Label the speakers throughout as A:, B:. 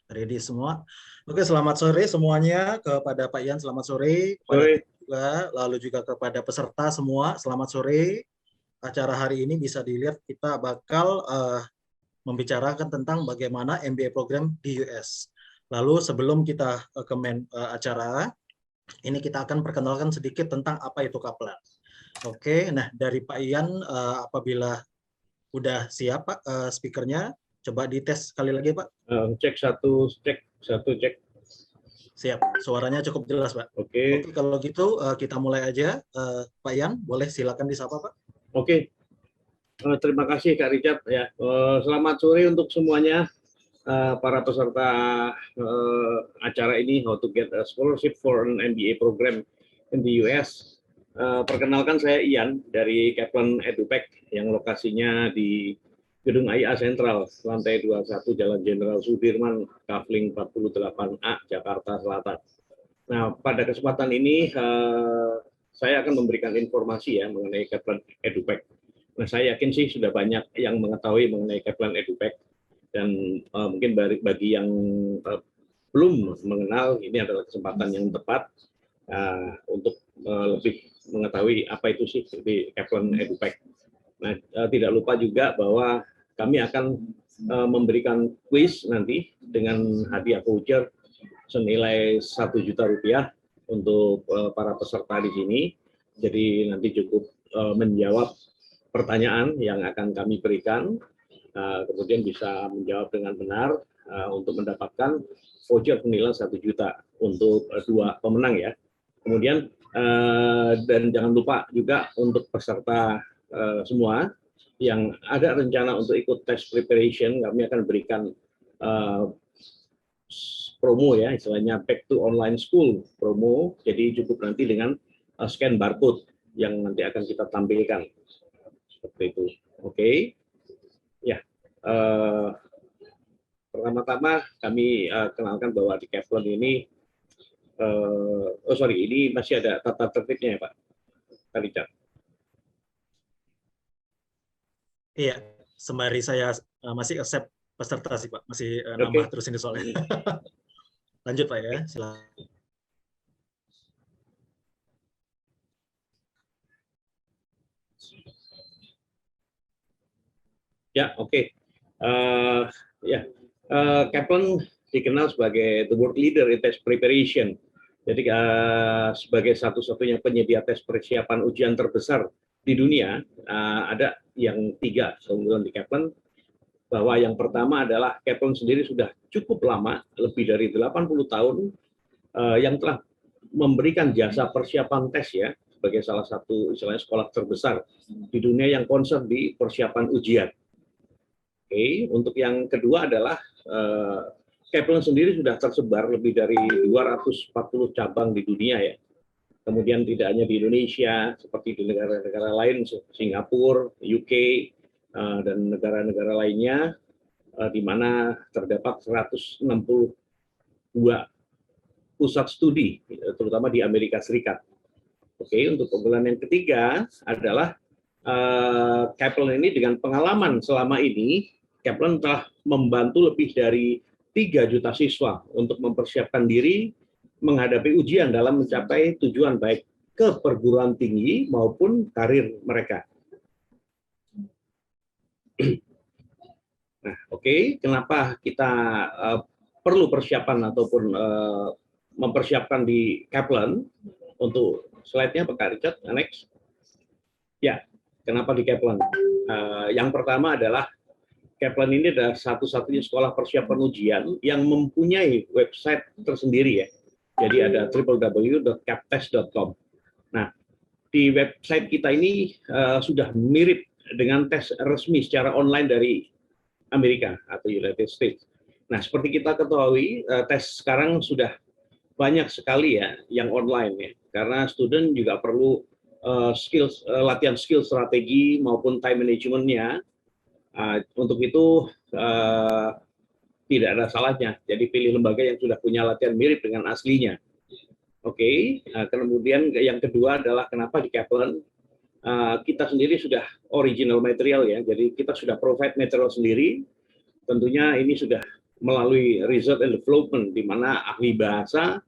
A: Ready semua? Oke, selamat sore semuanya kepada Pak Ian, selamat sore kepada
B: Sore.
A: tim juga, lalu juga kepada peserta semua, selamat sore. Acara hari ini bisa dilihat kita bakal membicarakan tentang bagaimana MBA program di US. Lalu sebelum kita ke acara, ini kita akan perkenalkan sedikit tentang apa itu Kaplan. Oke, nah dari Pak Ian, apabila udah siap Pak speakernya, coba dites sekali lagi Pak.
B: Cek satu, cek.
A: Siap, suaranya cukup jelas, Pak.
B: Oke,
A: Oke, kalau gitu kita mulai aja. Pak Ian, boleh silakan disapa, Pak.
B: oke. Terima kasih Kak Richard ya. Selamat sore untuk semuanya para peserta acara ini, How to Get a Scholarship for an MBA Program in the US. Perkenalkan, saya Ian dari Kaplan EduPac yang lokasinya di Gedung IA Sentral, lantai 21 Jalan Jenderal Sudirman, Kafling 48A, Jakarta Selatan. Nah, pada kesempatan ini saya akan memberikan informasi ya mengenai Kaplan EduPac. Nah, saya yakin sih sudah banyak yang mengetahui mengenai Kaplan EduPac, dan mungkin bagi yang belum mengenal, ini adalah kesempatan yang tepat untuk lebih mengetahui apa itu sih di Kaplan EduPac. Nah, tidak lupa juga bahwa kami akan memberikan kuis nanti dengan hadiah voucher senilai Rp1.000.000 untuk para peserta di sini. Jadi nanti cukup menjawab pertanyaan yang akan kami berikan, kemudian bisa menjawab dengan benar untuk mendapatkan voucher senilai 1 juta untuk dua pemenang ya. Kemudian dan jangan lupa juga untuk peserta semua yang ada rencana untuk ikut test preparation, kami akan berikan promo ya, istilahnya back to online school promo. Jadi cukup nanti dengan scan barcode yang nanti akan kita tampilkan seperti itu. Oke. Ya. Pertama-tama kami kenalkan bahwa di Kaplan ini ini masih ada tata tertibnya ya Pak Richard.
A: Iya, sembari saya masih accept peserta sih, Pak. Masih nambah
B: Oke.
A: terus ini soalnya. Lanjut, Pak ya. Silakan.
B: Ya, oke. Kaplan dikenal sebagai the world leader in test preparation. Jadi sebagai satu-satunya penyedia tes persiapan ujian terbesar di dunia, ada yang 3 keunggulan di Kaplan. Bahwa yang pertama adalah Kaplan sendiri sudah cukup lama, lebih dari 80 tahun, yang telah memberikan jasa persiapan tes ya, sebagai salah satu istilahnya sekolah terbesar di dunia yang concern di persiapan ujian. Oke, untuk yang kedua adalah Kaplan sendiri sudah tersebar lebih dari 240 cabang di dunia ya. Kemudian tidak hanya di Indonesia, seperti di negara-negara lain, Singapura, UK, dan negara-negara lainnya, di mana terdapat 162 pusat studi, terutama di Amerika Serikat. Oke, untuk keunggulan yang ketiga adalah Kaplan ini dengan pengalaman selama ini, Kaplan telah membantu lebih dari 3 juta siswa untuk mempersiapkan diri menghadapi ujian dalam mencapai tujuan baik ke perguruan tinggi maupun karir mereka. Nah, oke, kenapa kita perlu persiapan ataupun mempersiapkan di Kaplan? Untuk slide-nya Pak Richard, next. Ya, kenapa di Kaplan? Yang pertama adalah Kaplan ini adalah satu-satunya sekolah persiapan ujian yang mempunyai website tersendiri ya. Jadi ada www.kaptest.com. Nah, di website kita ini sudah mirip dengan tes resmi secara online dari Amerika atau United States. Nah, seperti kita ketahui, tes sekarang sudah banyak sekali ya yang online ya. Karena student juga perlu latihan skill strategi maupun time management-nya. Untuk itu tidak ada salahnya. Jadi pilih lembaga yang sudah punya latihan mirip dengan aslinya. Oke. Kemudian yang kedua adalah kenapa di Kaplan kita sendiri sudah original material ya. Jadi kita sudah provide material sendiri. Tentunya ini sudah melalui research and development, di mana ahli bahasa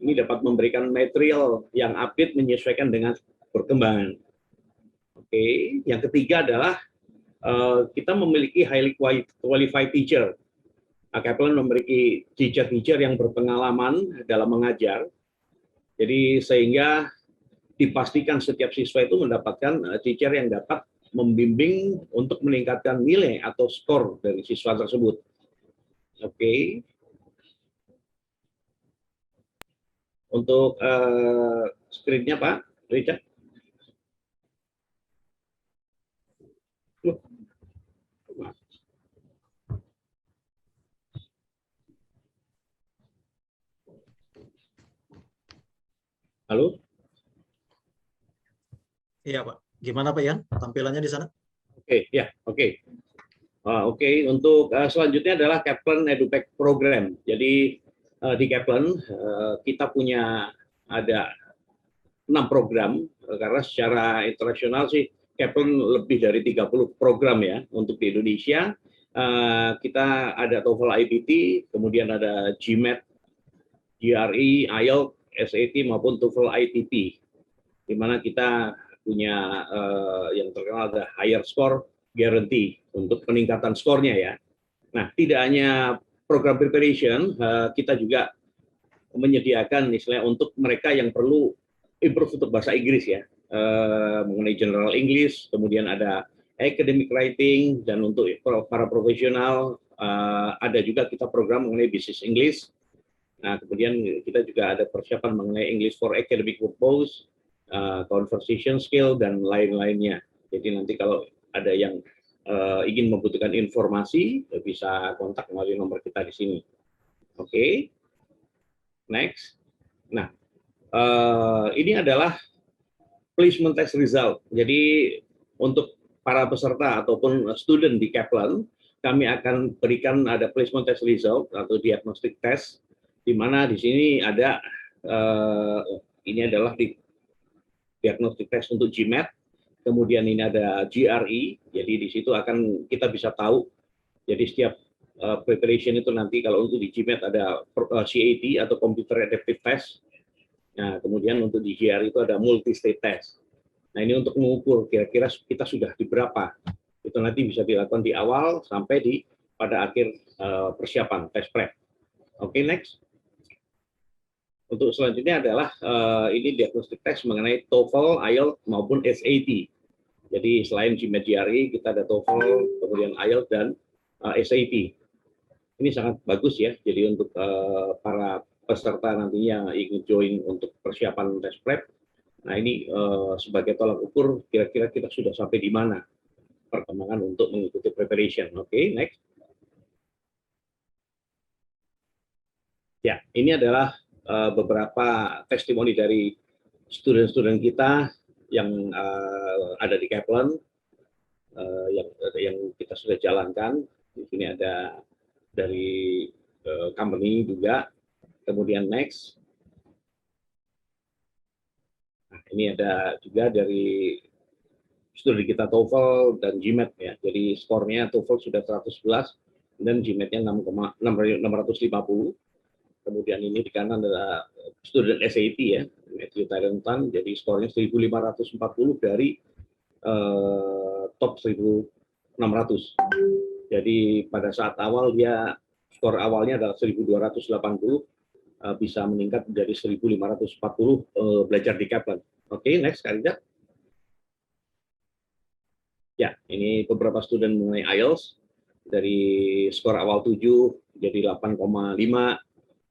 B: ini dapat memberikan material yang update menyesuaikan dengan perkembangan. Oke, yang ketiga adalah kita memiliki highly qualified teacher. Kaplan memiliki teacher-teacher yang berpengalaman dalam mengajar. Jadi sehingga dipastikan setiap siswa itu mendapatkan teacher yang dapat membimbing untuk meningkatkan nilai atau skor dari siswa tersebut. Oke. Untuk screen-nya Pak Richard. Halo?
A: Iya Pak. Gimana Pak Ian tampilannya di sana?
B: Oke, ya, oke. Oke, untuk selanjutnya adalah Kaplan EduTech Program. Jadi di Kaplan kita punya ada 6 program, karena secara internasional sih Kaplan lebih dari 30 program ya untuk di Indonesia. Kita ada TOEFL IPT, kemudian ada GMAT, GRE, IELTS, SAT maupun TOEFL ITP, di mana kita punya yang terkenal ada higher score guarantee untuk peningkatan skornya ya. Nah, tidak hanya program preparation, kita juga menyediakan misalnya untuk mereka yang perlu improve untuk bahasa Inggris ya, mengenai general English, kemudian ada academic writing, dan untuk para profesional ada juga kita program mengenai business English. Nah, kemudian kita juga ada persiapan mengenai English for academic purpose, conversation skill, dan lain-lainnya. Jadi nanti kalau ada yang ingin membutuhkan informasi, bisa kontak melalui nomor kita di sini. Oke. Next. Nah, ini adalah placement test result. Jadi untuk para peserta ataupun student di Kaplan, kami akan berikan ada placement test result atau diagnostic test, di mana di sini ada ini adalah di diagnostic test untuk GMAT, kemudian ini ada GRE, jadi di situ akan kita bisa tahu, jadi setiap preparation itu nanti kalau untuk di GMAT ada CAT atau Computer Adaptive Test, nah kemudian untuk di GRE itu ada multi-state test. Nah ini untuk mengukur kira-kira kita sudah di berapa, itu nanti bisa dilakukan di awal sampai di pada akhir persiapan test prep. Oke, next. Untuk selanjutnya adalah ini diagnostic test mengenai TOEFL, IELTS maupun SAT. Jadi selain GMAT GRE, kita ada TOEFL, kemudian IELTS dan SAT. Ini sangat bagus ya. Jadi untuk para peserta nantinya ingin join untuk persiapan test prep. Nah ini sebagai tolak ukur kira-kira kita sudah sampai di mana perkembangan untuk mengikuti preparation. Oke, next. Ya, ini adalah beberapa testimoni dari student-student kita yang ada di Kaplan, yang kita sudah jalankan. Di sini ada dari company juga. Kemudian next. Nah, ini ada juga dari student kita TOEFL dan GMAT ya. Jadi skornya TOEFL sudah 111 dan GMAT-nya 650. Kemudian ini di kanan ada student SAT ya, Matthew Tarentan, jadi skornya 1.540 dari top 1.600. Jadi pada saat awal dia skor awalnya adalah 1.280, bisa meningkat menjadi 1.540 belajar di Kaplan. Oke, next Karida. Ya, ini beberapa student mengenai IELTS dari skor awal 7 jadi 8,5.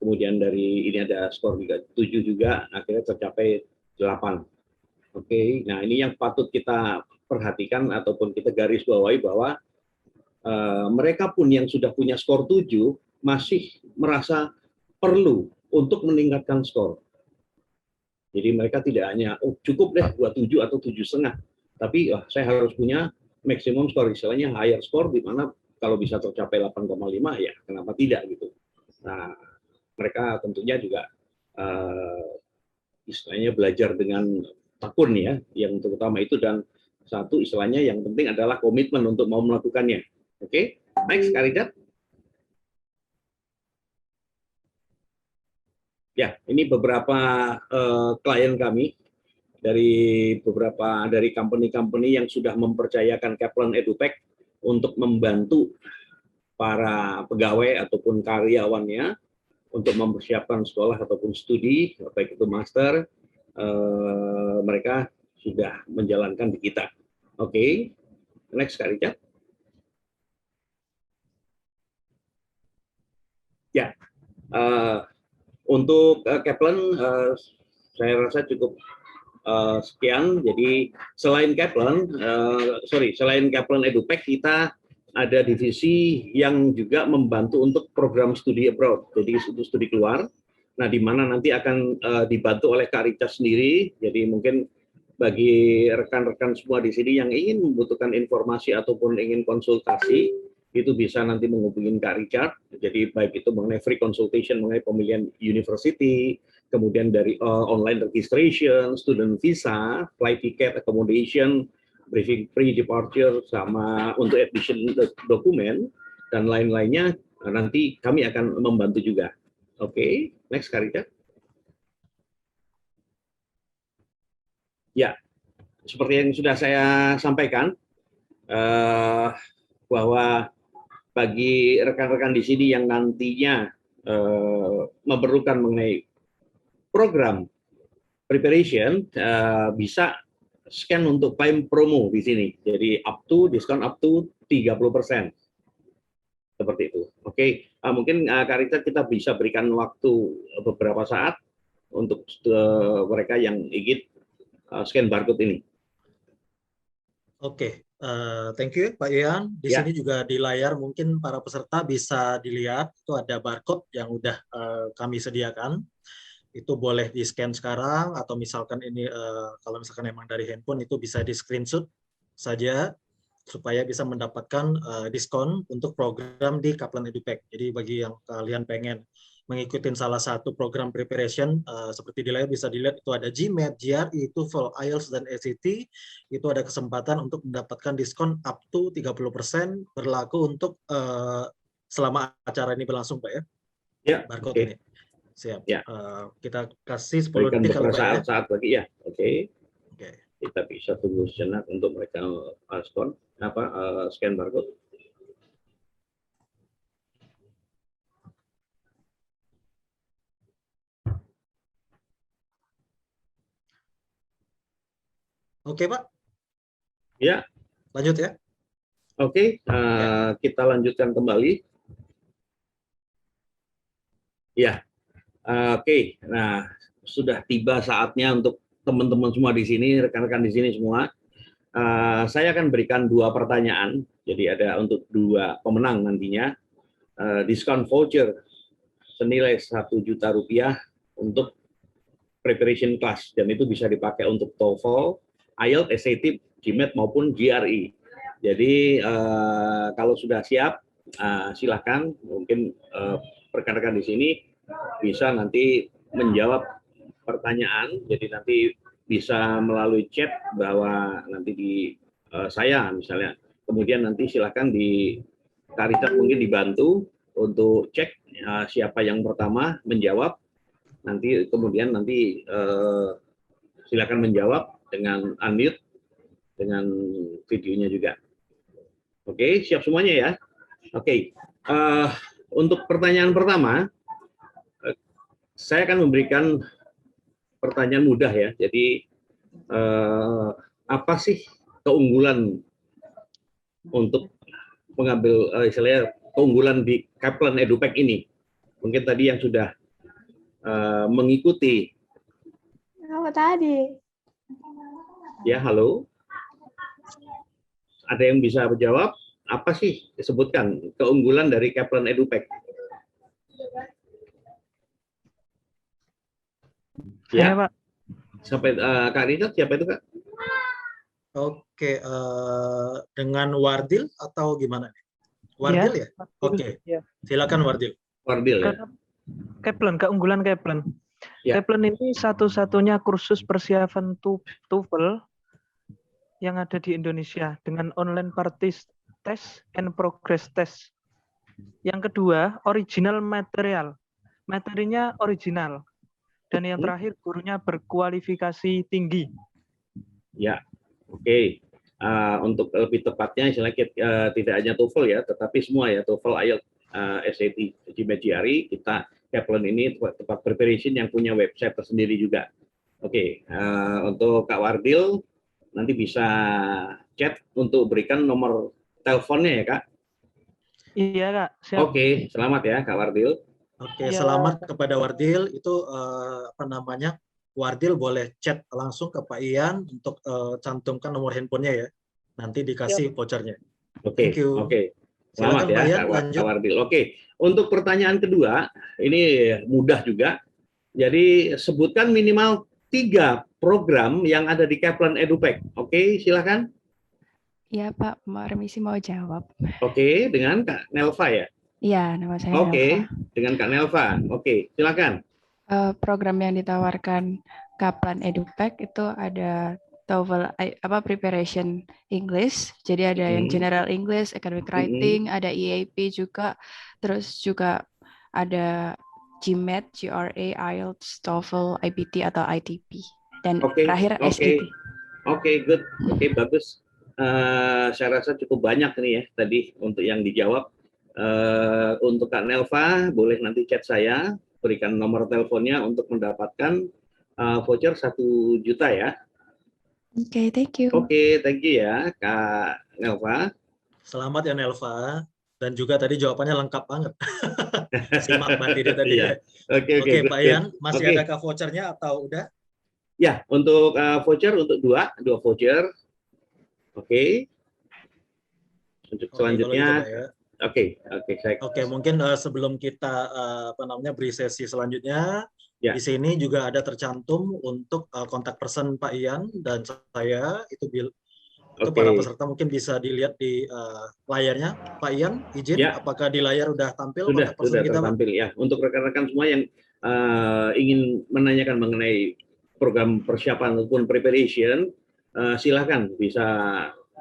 B: Kemudian dari ini ada skor 7 juga, akhirnya tercapai 8. Oke, nah ini yang patut kita perhatikan ataupun kita garis bawahi bahwa mereka pun yang sudah punya skor 7 masih merasa perlu untuk meningkatkan skor. Jadi mereka tidak hanya cukup deh buat 7 atau 7,5, tapi saya harus punya maksimum skor, istilahnya higher score, di mana kalau bisa tercapai 8,5 ya kenapa tidak gitu. Nah, mereka tentunya juga istilahnya belajar dengan tekun ya, yang terutama itu, dan satu istilahnya yang penting adalah komitmen untuk mau melakukannya. Oke, next Karidat. Ya, ini beberapa klien kami dari company-company yang sudah mempercayakan Kaplan EduTech untuk membantu para pegawai ataupun karyawannya untuk mempersiapkan sekolah ataupun studi, baik itu master, mereka sudah menjalankan di kita. Oke, next Kak Richard. Ya, untuk Kaplan saya rasa cukup sekian. Jadi selain Kaplan EduTech, kita ada divisi yang juga membantu untuk program studi abroad, jadi untuk studi keluar. Nah, di mana nanti akan dibantu oleh Kak Richard sendiri. Jadi mungkin bagi rekan-rekan semua di sini yang ingin membutuhkan informasi ataupun ingin konsultasi, itu bisa nanti menghubungi Kak Richard. Jadi baik itu mengenai free consultation mengenai pemilihan university, kemudian dari online registration, student visa, flight ticket, accommodation, briefing pre-departure, sama untuk admission dokumen, dan lain-lainnya, nanti kami akan membantu juga. Oke, next Kak Richard. Ya, seperti yang sudah saya sampaikan, bahwa bagi rekan-rekan di sini yang nantinya memerlukan mengenai program preparation, bisa scan untuk Prime promo di sini. Jadi diskon up to 30%. Seperti itu. Oke, mungkin Kak Richard kita bisa berikan waktu beberapa saat untuk mereka yang ingin scan barcode ini.
A: Oke, thank you Pak Ian. Di
B: Ya.
A: sini juga di layar mungkin para peserta bisa dilihat itu ada barcode yang udah kami sediakan. Itu boleh di scan sekarang atau misalkan ini kalau misalkan emang dari handphone itu bisa di screenshot saja supaya bisa mendapatkan diskon untuk program di Kaplan EduTech. Jadi bagi yang kalian pengen mengikuti salah satu program preparation seperti di layar bisa dilihat itu ada GMAT, GRE, TOEFL, IELTS dan ACT, itu ada kesempatan untuk mendapatkan diskon up to 30% berlaku untuk selama acara ini berlangsung Pak ya.
B: Ya,
A: barcode
B: okay.
A: Ini. Siap.
B: Ya.
A: Kita kasih 10
B: berikan
A: detik kalau Pak ya.
B: saat lagi ya. Oke.
A: Okay.
B: Kita bisa tunggu sejenak untuk mereka scan barcode.
A: Oke Pak.
B: Ya.
A: Lanjut ya.
B: Oke, kita lanjutkan kembali. Ya, oke. Nah, sudah tiba saatnya untuk teman-teman semua di sini, rekan-rekan di sini semua. Saya akan berikan 2 pertanyaan. Jadi ada untuk 2 pemenang nantinya. Diskon voucher senilai Rp1.000.000 untuk preparation class, dan itu bisa dipakai untuk TOEFL, IELTS, SAT, GMAT maupun GRE. Jadi kalau sudah siap, silakan mungkin rekan-rekan di sini bisa nanti menjawab pertanyaan. Jadi nanti bisa melalui chat bahwa nanti di saya misalnya. Kemudian nanti silakan di Kak Richard mungkin dibantu untuk cek siapa yang pertama menjawab. Nanti kemudian silakan menjawab dengan unmute dengan videonya juga. Oke, siap semuanya ya. Oke, untuk pertanyaan pertama, saya akan memberikan pertanyaan mudah ya. Jadi apa sih keunggulan untuk mengambil istilahnya keunggulan di Kaplan EduTech ini? Mungkin tadi yang sudah mengikuti.
C: Apa tadi?
B: Ya, halo. Ada yang bisa menjawab? Apa sih disebutkan keunggulan dari Kaplan EduTech? Ya, Pak. Sampai Kak Richard, siapa itu Kak?
A: Oke, dengan Wardil atau gimana? Wardil ya? Oke, silakan Wardil.
B: Wardil ya.
D: Kaplan, keunggulan Kaplan. Ya. Kaplan ini satu-satunya kursus persiapan TOEFL yang ada di Indonesia dengan online practice test and progress test. Yang kedua, original material. Materinya original. Dan yang terakhir, gurunya berkualifikasi tinggi.
B: Ya, oke. Untuk lebih tepatnya, istilahnya tidak hanya TOEFL ya, tetapi semua ya, TOEFL, IELTS, SAT, GMAT, GRE, kita Kaplan ini tempat preparation yang punya website tersendiri juga. Oke, untuk Kak Wardil, nanti bisa chat untuk berikan nomor teleponnya ya, Kak.
D: Iya, Kak. Siap.
B: Oke, selamat ya, Kak Wardil.
A: Oke,
D: Ya.
A: selamat kepada Wardil. Itu Wardil boleh chat langsung ke Pak Ian untuk cantumkan nomor handphonenya ya. Nanti dikasih vouchernya. Thank
B: Oke,
A: you.
B: oke. Selamat
A: Silakan,
B: ya,
A: Pak Ian,
B: Kak
A: lanjut.
B: Wardil. Oke, untuk pertanyaan kedua, ini mudah juga. Jadi sebutkan minimal 3 program yang ada di Kaplan EduPack. Oke, silakan.
C: Iya Pak, Mbak Remisi mau jawab.
B: Oke, dengan Kak Nelva ya.
C: Iya, nama saya Nelva.
B: Oke, dengan Kak Nelva. Oke, silakan.
C: Program yang ditawarkan Kaplan EduPack itu ada TOEFL preparation English. Jadi ada yang general English, academic writing, ada EAP juga, terus juga ada GMAT, GRE, IELTS, TOEFL, IBT atau ITP. Dan terakhir SAT.
B: Oke, good. Oke, bagus. Saya rasa cukup banyak nih ya tadi untuk yang dijawab. Untuk Kak Nelva, boleh nanti chat saya, berikan nomor teleponnya untuk mendapatkan voucher 1 juta ya.
C: Oke, thank you.
B: Oke, thank you ya Kak Nelva.
A: Selamat ya Nelva. Dan juga tadi jawabannya lengkap banget. Simak Mbak Didi tadi ya. Oke, Pak Ian, masih adakah vouchernya atau udah?
B: Ya, untuk voucher untuk dua voucher. Oke. Untuk selanjutnya,
A: ya.
B: Oke,
A: mungkin sebelum kita beri sesi selanjutnya, di sini juga ada tercantum untuk kontak person Pak Ian dan saya itu para peserta mungkin bisa dilihat di layarnya. Pak Ian, izin, apakah di layar udah tampil kontak person kita, Pak?
B: tertampil ya. Untuk rekan-rekan semua yang ingin menanyakan mengenai program persiapan ataupun preparation, silakan bisa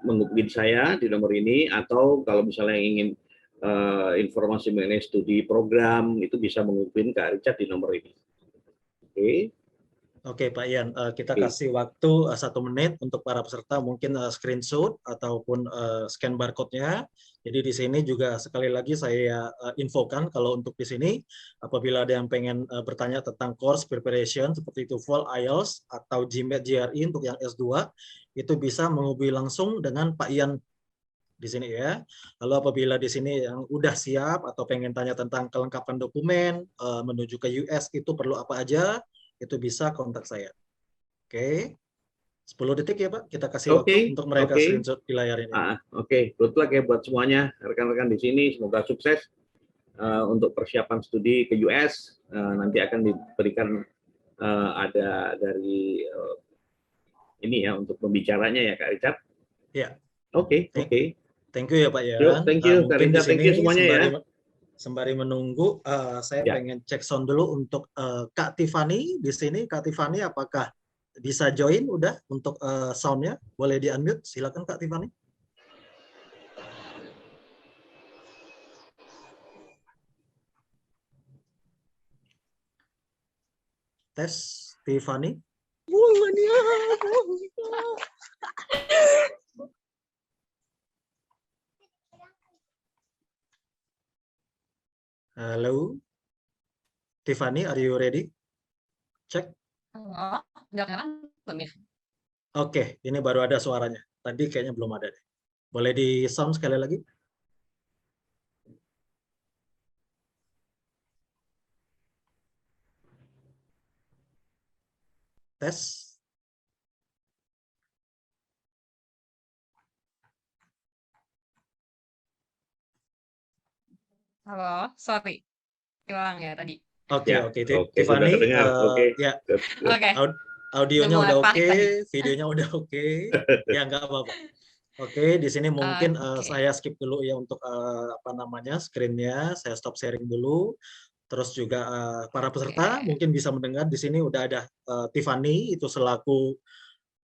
B: menghubungi saya di nomor ini, atau kalau misalnya ingin informasi mengenai studi program itu bisa menghubungi Kak Richard di nomor ini.
A: Oke, Pak Ian, kita kasih waktu 1 menit untuk para peserta mungkin screenshot ataupun scan barcode-nya. Jadi di sini juga sekali lagi saya infokan kalau untuk di sini apabila ada yang pengen bertanya tentang course preparation seperti TOEFL, IELTS atau GMAT, GRE untuk yang S2 itu bisa menghubungi langsung dengan Pak Ian di sini ya. Lalu apabila di sini yang udah siap atau pengen tanya tentang kelengkapan dokumen menuju ke US itu perlu apa aja, itu bisa kontak saya. Oke. 10 detik ya Pak, kita kasih waktu untuk mereka screenshot di layar ini.
B: Oke, good luck ya buat semuanya rekan-rekan di sini, semoga sukses untuk persiapan studi ke US. Nanti akan diberikan ada dari ini ya untuk pembicaranya ya Kak Richard.
A: Ya.
B: Oke.
A: Thank you ya Pak ya.
B: Thank you Kak Richard, thank you semuanya ya.
A: Sembari menunggu, saya pengen cek sound dulu untuk Kak Tiffany di sini. Kak Tiffany, apakah bisa join udah untuk soundnya? Boleh di-unmute, silakan Kak Tiffany. Tes, Tiffany. Halo, Tiffany, are you ready? Cek.
E: Halo, kedengaran belum ya?
A: Oke, ini baru ada suaranya. Tadi kayaknya belum ada deh. Boleh di sound sekali lagi? Tes.
E: Halo, sorry. Hilang ya tadi.
A: Oke. Tiffany, ya. Audionya udah oke, videonya udah oke. Ya, nggak apa-apa. Oke, di sini mungkin saya skip dulu ya untuk screen-nya, saya stop sharing dulu. Terus juga para peserta mungkin bisa mendengar di sini udah ada Tiffany itu selaku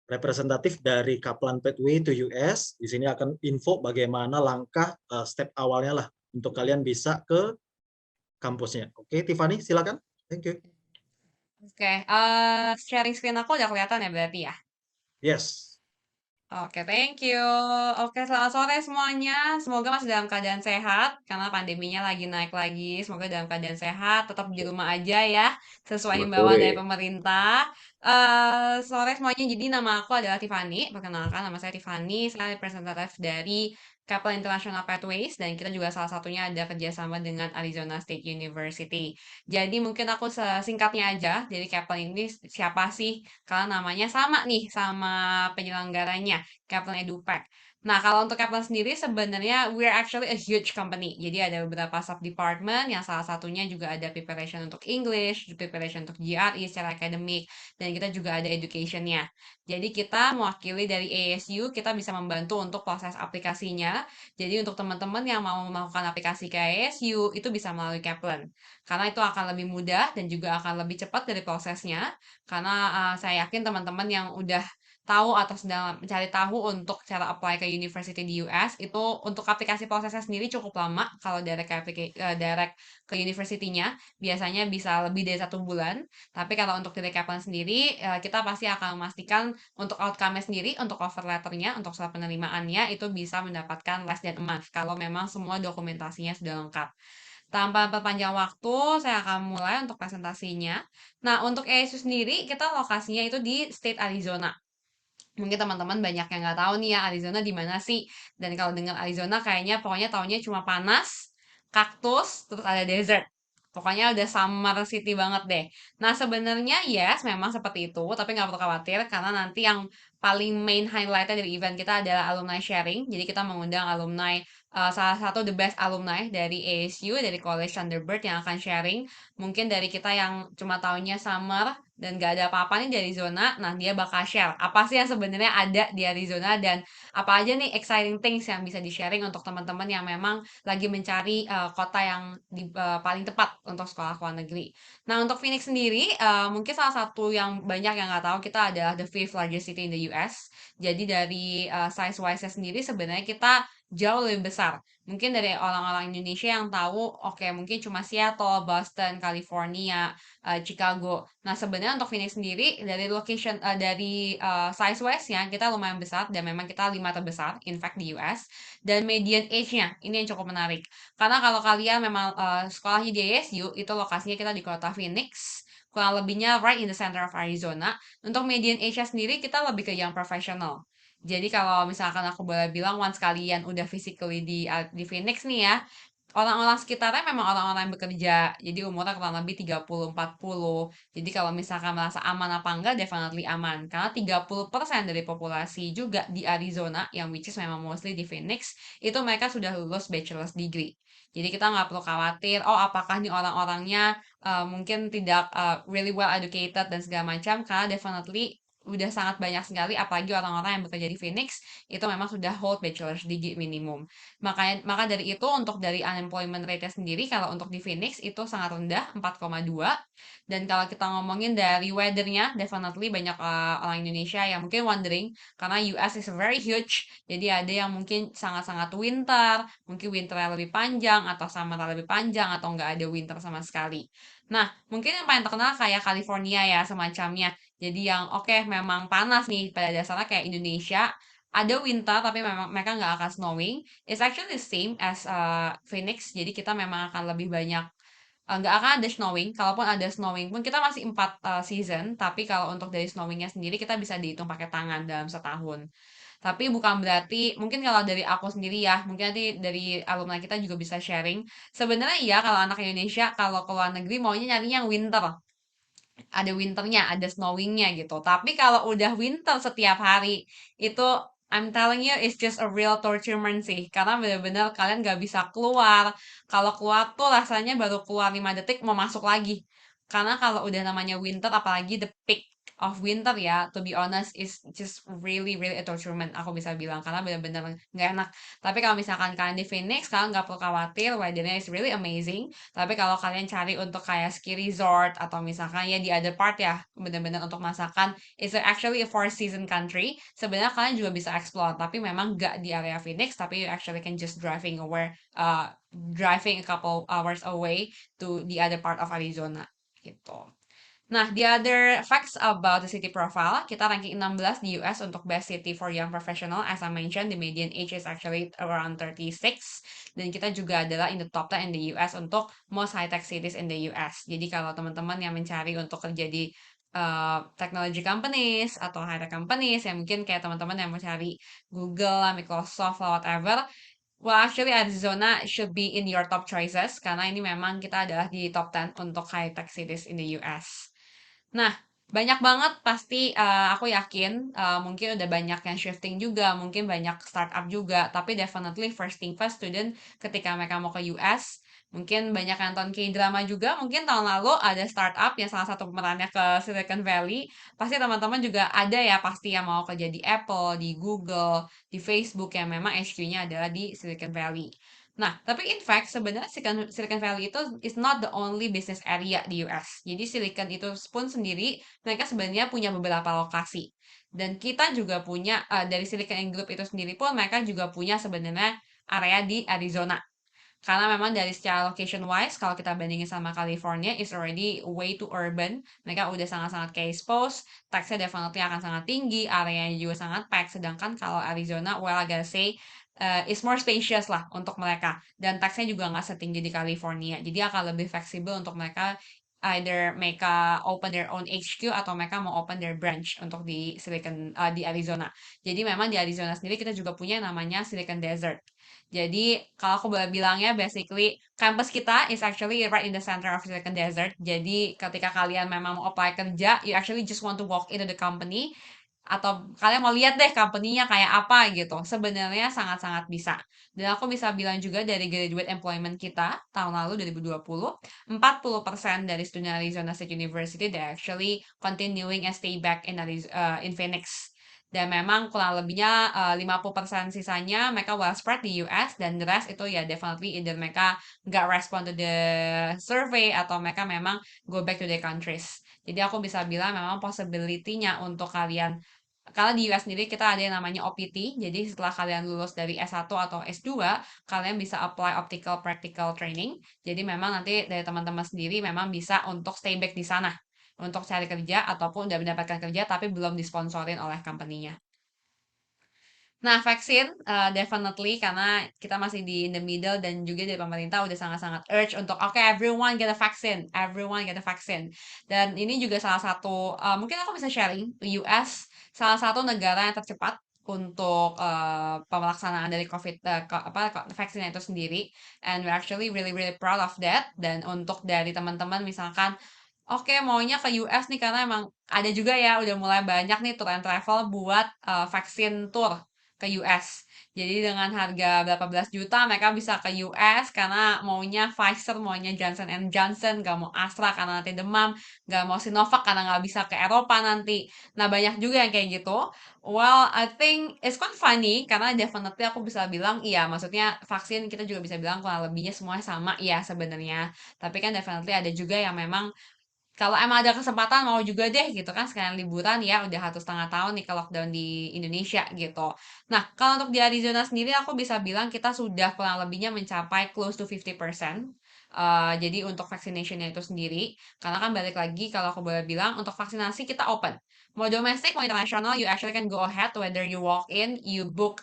A: representatif dari Kaplan Pathway to US. Di sini akan info bagaimana langkah step awalnya lah untuk kalian bisa ke kampusnya. Oke, Tiffany silakan. Thank you.
E: Oke, sharing screen aku udah kelihatan ya berarti ya?
A: Yes.
E: Oke, thank you. Oke, selamat sore semuanya. Semoga masih dalam keadaan sehat, karena pandeminya lagi naik lagi. Semoga dalam keadaan sehat, tetap di rumah aja ya, sesuai
B: Selamat
E: himbauan
B: sore.
E: dari pemerintah. Sore semuanya, jadi nama aku adalah Tiffany. Perkenalkan, nama saya Tiffany. Saya representatif dari Kaplan International Pathways, dan kita juga salah satunya ada kerjasama dengan Arizona State University. Jadi mungkin aku singkatnya aja, jadi Kaplan ini siapa sih? Karena namanya sama nih sama penyelenggaranya. Kaplan EduPack. Nah, kalau untuk Kaplan sendiri sebenarnya we're actually a huge company. Jadi ada beberapa sub-department yang salah satunya juga ada preparation untuk English, preparation untuk GRE secara akademik, dan kita juga ada education-nya. Jadi kita mewakili dari ASU, kita bisa membantu untuk proses aplikasinya. Jadi untuk teman-teman yang mau melakukan aplikasi ke ASU, itu bisa melalui Kaplan. Karena itu akan lebih mudah dan juga akan lebih cepat dari prosesnya. Karena saya yakin teman-teman yang udah tahu atau sedang mencari tahu untuk cara apply ke university di US itu untuk aplikasi prosesnya sendiri cukup lama kalau direct ke university-nya biasanya bisa lebih dari 1 bulan. Tapi kalau untuk dari Kaplan sendiri kita pasti akan memastikan untuk outcome-nya sendiri untuk offer letter-nya untuk surat penerimaannya itu bisa mendapatkan less than a month kalau memang semua dokumentasinya sudah lengkap. Tanpa memperpanjang waktu, saya akan mulai untuk presentasinya. Nah, untuk ASU sendiri, kita lokasinya itu di State Arizona. Mungkin teman-teman banyak yang nggak tahu nih ya Arizona di mana sih. Dan kalau dengar Arizona kayaknya pokoknya taunya cuma panas, kaktus, terus ada desert. Pokoknya udah summer city banget deh. Nah sebenarnya yes memang seperti itu, tapi nggak perlu khawatir karena nanti yang paling main highlightnya dari event kita adalah alumni sharing. Jadi kita mengundang alumni salah satu the best alumni dari ASU dari College Thunderbird yang akan sharing. Mungkin dari kita yang cuma tahunya summer dan gak ada apa-apa nih di Arizona, nah dia bakal share apa sih yang sebenarnya ada di Arizona dan apa aja nih exciting things yang bisa di-sharing untuk teman-teman yang memang lagi mencari kota yang paling tepat untuk sekolah luar negeri. Nah untuk Phoenix sendiri, mungkin salah satu yang banyak yang nggak tahu kita adalah the fifth largest city in the US. Jadi dari size wise-nya sendiri sebenarnya kita jauh lebih besar. Mungkin dari orang-orang Indonesia yang tahu, oke mungkin cuma Seattle, Boston, California, Chicago. Nah, sebenarnya untuk Phoenix sendiri dari location dari size wise-nya kita lumayan besar dan memang kita 5 terbesar in fact di US dan median age-nya ini yang cukup menarik. Karena kalau kalian memang sekolahnya di ASU itu lokasinya kita di kota Phoenix, kurang lebihnya right in the center of Arizona. Untuk median age-nya sendiri kita lebih ke yang professional. Jadi kalau misalkan aku boleh bilang once kalian udah physically di Phoenix nih ya, orang-orang sekitarnya memang orang-orang yang bekerja, jadi umurnya kurang lebih 30-40. Jadi kalau misalkan merasa aman apa enggak, definitely aman. Karena 30% dari populasi juga di Arizona, yang which is memang mostly di Phoenix, itu mereka sudah lulus bachelor's degree. Jadi kita nggak perlu khawatir, oh apakah nih orang-orangnya mungkin tidak really well educated dan segala macam, karena definitely udah sangat banyak sekali, apalagi orang-orang yang bekerja di Phoenix, itu memang sudah hold bachelor's degree minimum. Maka dari itu untuk dari unemployment rate-nya sendiri kalau untuk di Phoenix itu sangat rendah 4,2 dan kalau kita ngomongin dari weather-nya definitely banyak orang Indonesia yang mungkin wondering karena US is very huge jadi ada yang mungkin sangat-sangat winter mungkin winternya lebih panjang atau summer lebih panjang atau nggak ada winter sama sekali. Nah mungkin yang paling terkenal kayak California ya semacamnya jadi yang oke memang panas nih pada dasarnya kayak Indonesia ada winter tapi memang mereka nggak akan snowing. It's actually the same as Phoenix. Jadi kita memang akan lebih banyak nggak akan ada snowing. Kalaupun ada snowing pun kita masih 4 season. Tapi kalau untuk dari snowingnya sendiri kita bisa dihitung pakai tangan dalam setahun. Tapi bukan berarti mungkin kalau dari aku sendiri ya, mungkin nanti dari alumni kita juga bisa sharing. Sebenarnya iya kalau anak Indonesia kalau ke luar negeri maunya nyarinya yang winter ada winternya, ada snowingnya gitu. Tapi kalau udah winter setiap hari, itu I'm telling you, it's just a real torturement sih. Karena bener-bener kalian gak bisa keluar. Kalau keluar tuh rasanya baru keluar 5 detik mau masuk lagi. Karena kalau udah namanya winter, apalagi the peak of winter ya, to be honest, is just really, really a torturement. Aku bisa bilang, karena bener-bener gak enak. Tapi kalau misalkan kalian di Phoenix, kalian gak perlu khawatir, weathernya is really amazing. Tapi kalau kalian cari untuk kayak ski resort atau misalkan ya di other part ya benar-benar untuk masakan it's actually a four season country. Sebenarnya kalian juga bisa explore tapi memang gak di area Phoenix tapi you actually can just driving a couple hours away to the other part of Arizona gitu. Nah, the other facts about the city profile, kita ranking 16 di US untuk best city for young professional. As I mentioned, the median age is actually around 36. Dan kita juga adalah in the top 10 in the US untuk most high-tech cities in the US. Jadi kalau teman-teman yang mencari untuk kerja di technology companies atau high-tech companies, yang mungkin kayak teman-teman yang mau cari Google, Microsoft, whatever, well, actually Arizona should be in your top choices karena ini memang kita adalah di top 10 untuk high-tech cities in the US. Nah, banyak banget pasti aku yakin mungkin udah banyak yang shifting juga, mungkin banyak startup juga, tapi definitely first thing first student ketika mereka mau ke US, mungkin banyak yang nonton K-drama juga, mungkin tahun lalu ada startup yang salah satu pemerannya ke Silicon Valley, pasti teman-teman juga ada ya pasti yang mau kerja di Apple, di Google, di Facebook yang memang HQ-nya adalah di Silicon Valley. Nah, tapi in fact sebenarnya Silicon Valley itu is not the only business area di US. Jadi Silicon itu pun sendiri mereka sebenarnya punya beberapa lokasi. Dan kita juga punya dari Silicon Group itu sendiri pun mereka juga punya sebenarnya area di Arizona. Karena memang dari secara location wise, kalau kita bandingin sama California, is already way too urban. Mereka udah sangat-sangat case post, taxnya definitely akan sangat tinggi, areanya juga sangat packed. Sedangkan kalau Arizona, well, I gotta say, is more spacious lah untuk mereka. Dan taxnya juga nggak setinggi di California. Jadi akan lebih fleksibel untuk mereka either mereka open their own HQ atau mereka mau open their branch untuk di di Arizona. Jadi memang di Arizona sendiri kita juga punya namanya Silicon Desert. Jadi kalau aku boleh bilangnya basically campus kita is actually right in the center of Silicon Desert. Jadi ketika kalian memang mau apply kerja, you actually just want to walk into the company atau kalian mau lihat deh company-nya kayak apa gitu. Sebenarnya sangat-sangat bisa. Dan aku bisa bilang juga dari graduate employment kita tahun lalu 2020, 40% dari student Arizona State University they actually continuing and stay back in Phoenix. Dan memang kurang lebihnya 50% sisanya mereka well spread di US dan the rest itu ya definitely either mereka nggak respond to the survey atau mereka memang go back to their countries. Jadi aku bisa bilang memang possibility-nya untuk kalian kalau di US sendiri kita ada yang namanya OPT, jadi setelah kalian lulus dari S1 atau S2, kalian bisa apply optical practical training. Jadi memang nanti dari teman-teman sendiri memang bisa untuk stay back di sana untuk cari kerja ataupun udah mendapatkan kerja tapi belum disponsorin oleh company-nya. Nah, vaksin definitely karena kita masih di in the middle dan juga dari pemerintah udah sangat-sangat urge untuk oke, everyone get a vaccine, everyone get a vaccine. Dan ini juga salah satu mungkin aku bisa sharing US salah satu negara yang tercepat untuk pemelaksanaan dari vaksin itu sendiri, and we're actually really really proud of that. Dan untuk dari teman-teman misalkan oke, maunya ke US nih karena emang ada juga ya udah mulai banyak nih tour and travel buat vaksin tour ke US. Jadi dengan harga berapa belas juta mereka bisa ke US karena maunya Pfizer, maunya Johnson Johnson, gak mau Astra karena nanti demam, gak mau Sinovac karena nggak bisa ke Eropa nanti. Nah banyak juga yang kayak gitu. Well, I think it's quite funny karena definitely aku bisa bilang iya, maksudnya vaksin kita juga bisa bilang kurang lebihnya semuanya sama ya sebenarnya. Tapi kan definitely ada juga yang memang kalau emang ada kesempatan mau juga deh gitu kan sekalian liburan ya udah 1,5 tahun nih ke lockdown di Indonesia gitu. Nah, kalau untuk di Arizona sendiri aku bisa bilang kita sudah kurang lebihnya mencapai close to 50%. Jadi untuk vaccinationnya itu sendiri, karena kan balik lagi kalau aku boleh bilang untuk vaksinasi kita open. Mau domestik, mau internasional, you actually can go ahead whether you walk in, you book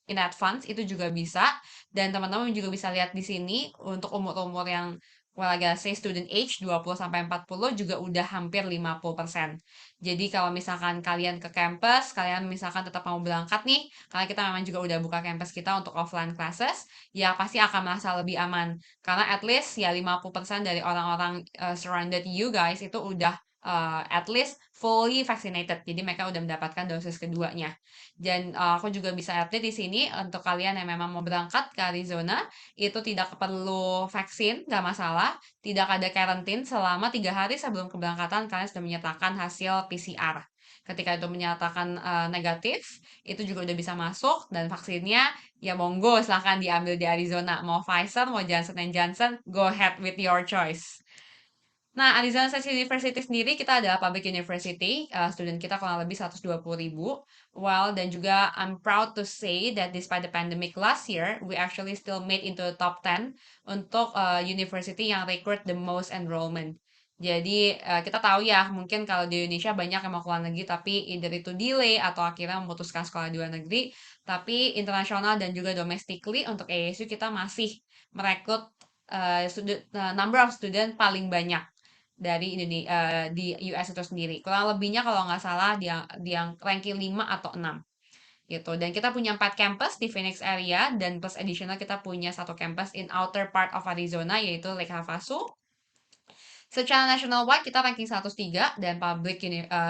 E: in advance itu juga bisa. Dan teman-teman juga bisa lihat di sini untuk umur-umur yang well, agak say student age 20 sampai 40 juga udah hampir 50%. Jadi kalau misalkan kalian ke campus, kalian misalkan tetap mau berangkat nih, karena kita memang juga udah buka campus kita untuk offline classes, ya pasti akan merasa lebih aman. Karena at least ya 50% dari orang-orang surrounded you guys itu udah at least fully vaccinated. Jadi mereka udah mendapatkan dosis keduanya. Dan aku juga bisa update di sini untuk kalian yang memang mau berangkat ke Arizona, itu tidak perlu vaksin, nggak masalah. Tidak ada karantin selama 3 hari sebelum keberangkatan kalian sudah menyatakan hasil PCR. Ketika itu menyatakan negatif, itu juga udah bisa masuk dan vaksinnya ya monggo silahkan diambil di Arizona. Mau Pfizer, mau Johnson Johnson, go ahead with your choice. Nah, Arizona State University sendiri kita adalah public university, student kita kurang lebih 120.000. Well, dan juga I'm proud to say that despite the pandemic last year, we actually still made into the top 10 untuk university yang recruit the most enrollment. Jadi kita tahu ya, mungkin kalau di Indonesia banyak yang mau ke luar negeri, tapi either itu delay atau akhirnya memutuskan sekolah di luar negeri. Tapi internasional dan juga domestically untuk ASU kita masih merekrut number of student paling banyak dari di US itu sendiri. Kurang lebihnya kalau nggak salah di yang ranking 5 atau 6 gitu. Dan kita punya 4 campus di Phoenix area dan plus additional kita punya satu campus in outer part of Arizona yaitu Lake Havasu. Secara nationwide kita ranking 103 dan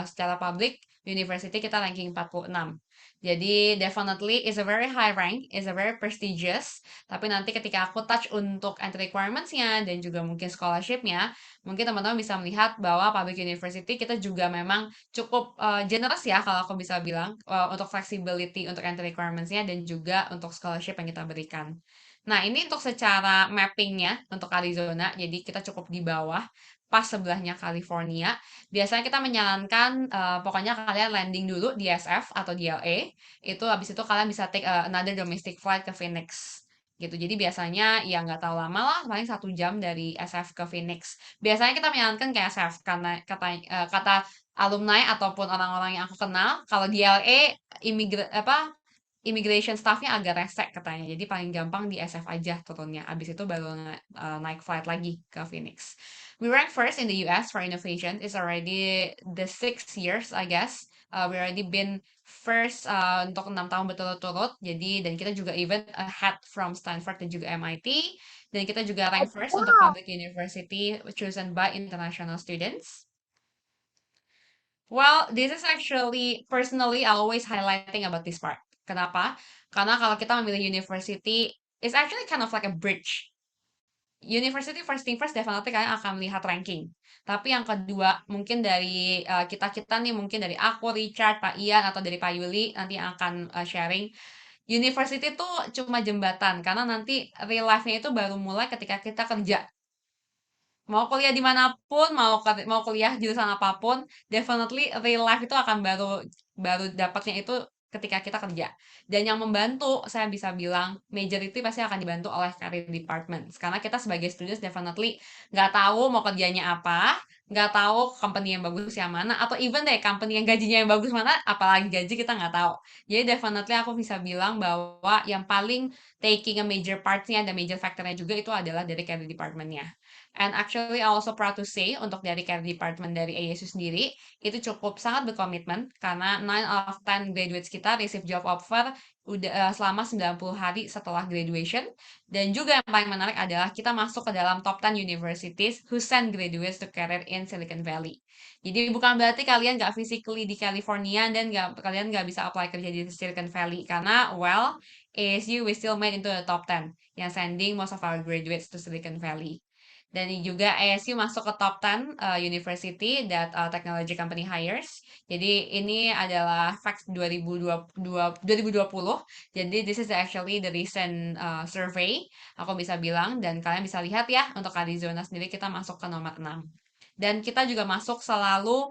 E: secara public university kita ranking 46. Jadi definitely is a very high rank, is a very prestigious. Tapi nanti ketika aku touch untuk entry requirements-nya dan juga mungkin scholarship-nya, mungkin teman-teman bisa melihat bahwa public university kita juga memang cukup generous ya kalau aku bisa bilang untuk flexibility untuk entry requirements-nya dan juga untuk scholarship yang kita berikan. Nah, ini untuk secara mapping-nya untuk Arizona, jadi kita cukup di bawah pas sebelahnya California. Biasanya kita menyarankan pokoknya kalian landing dulu di SF atau di LA. Itu habis itu kalian bisa take another domestic flight ke Phoenix gitu. Jadi biasanya ya nggak tahu lama lah, paling 1 jam dari SF ke Phoenix. Biasanya kita menyarankan ke SF karena kata alumni ataupun orang-orang yang aku kenal, kalau di LA immigration staffnya agak resek katanya. Jadi paling gampang di SF aja turunnya. Abis itu baru naik flight lagi ke Phoenix. We rank first in the US for innovation. It's already the 6 years, I guess. We already been first untuk 6 tahun berturut-turut. Jadi dan kita juga even ahead from Stanford dan juga MIT. Dan kita juga rank first untuk public university chosen by international students. Well, this is actually personally I always highlighting about this part. Kenapa? Karena kalau kita memilih university, it's actually kind of like a bridge. University first thing first definitely kalian akan melihat ranking. Tapi yang kedua mungkin dari kita-kita nih mungkin dari aku, Richard, Pak Ian atau dari Pak Yuli nanti yang akan sharing. University itu cuma jembatan karena nanti real life-nya itu baru mulai ketika kita kerja. Mau kuliah dimanapun, mau kuliah jurusan apapun, definitely real life itu akan baru dapatnya itu ketika kita kerja. Dan yang membantu, saya bisa bilang, majority pasti akan dibantu oleh career department. Karena kita sebagai students definitely nggak tahu mau kerjanya apa, nggak tahu company yang bagus yang mana, atau even deh company yang gajinya yang bagus mana, apalagi gaji kita nggak tahu. Jadi definitely aku bisa bilang bahwa yang paling taking a major part-nya dan major factor-nya juga itu adalah dari career department-nya. And actually I also proud to say untuk dari career department dari ASU sendiri itu cukup sangat berkomitmen karena 9 of 10 graduates kita receive job offer selama 90 hari setelah graduation. Dan juga yang paling menarik adalah kita masuk ke dalam top 10 universities who send graduates to career in Silicon Valley. Jadi bukan berarti kalian nggak physically di California dan kalian nggak bisa apply kerja di Silicon Valley karena well ASU we still made into the top 10 yang sending most of our graduates to Silicon Valley. Dan juga ASU masuk ke top 10 university that technology company hires. Jadi ini adalah facts 2020. Jadi this is actually the recent survey aku bisa bilang dan kalian bisa lihat ya untuk Arizona sendiri kita masuk ke nomor 6. Dan kita juga masuk selalu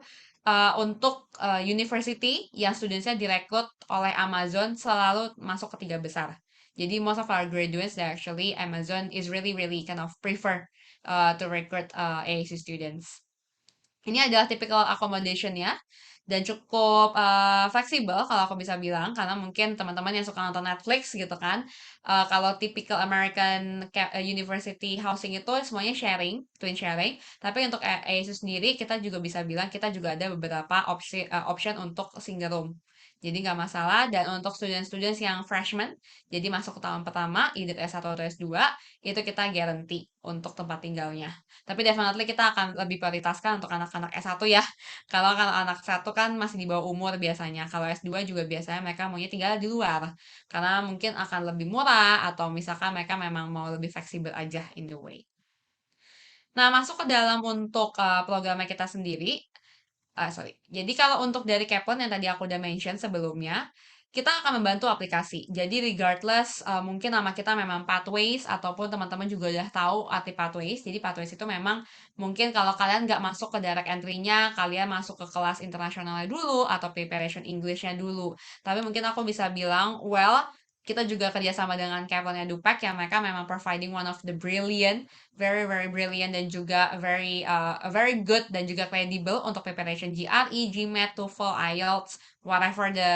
E: untuk university yang studentsnya direkrut oleh Amazon selalu masuk ke 3 besar. Jadi most of our graduates actually Amazon is really kind of prefer to recruit AAC students. Ini adalah typical accommodation ya dan cukup fleksibel kalau aku bisa bilang karena mungkin teman-teman yang suka nonton Netflix gitu kan kalau typical American university housing itu semuanya sharing, twin sharing. Tapi untuk ASU sendiri kita juga bisa bilang kita juga ada beberapa option untuk single room. Jadi nggak masalah dan untuk student-students yang freshman, jadi masuk ke tahun pertama, either S1 atau S2, itu kita guarantee untuk tempat tinggalnya. Tapi definitely kita akan lebih prioritaskan untuk anak-anak S1 ya. Kalau anak S1 kan masih di bawah umur biasanya. Kalau S2 juga biasanya mereka maunya tinggal di luar. Karena mungkin akan lebih murah atau misalkan mereka memang mau lebih fleksibel aja in the way. Nah, masuk ke dalam untuk programnya kita sendiri. Jadi kalau untuk dari Kaplan yang tadi aku udah mention sebelumnya, kita akan membantu aplikasi. Jadi regardless mungkin nama kita memang Pathways ataupun teman-teman juga udah tahu arti Pathways. Jadi Pathways itu memang mungkin kalau kalian nggak masuk ke direct entry-nya, kalian masuk ke kelas internasionalnya dulu atau preparation English-nya dulu. Tapi mungkin aku bisa bilang, well, Kita juga kerjasama dengan Kaplan EduPack yang mereka memang providing one of the brilliant, very very brilliant dan juga very good dan juga credible untuk preparation GRE, GMAT, TOEFL, IELTS, whatever the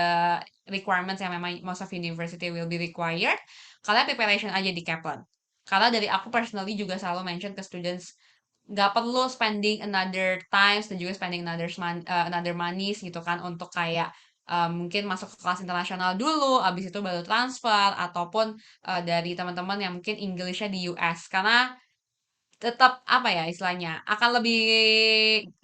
E: requirements yang memang most of university will be required. Kalian preparation aja di Kaplan. Karena dari aku personally juga selalu mention ke students, nggak perlu spending another times dan juga spending another money gitu kan untuk kayak mungkin masuk ke kelas internasional dulu, abis itu baru transfer, ataupun dari teman-teman yang mungkin English-nya di US. Karena tetap apa ya istilahnya akan lebih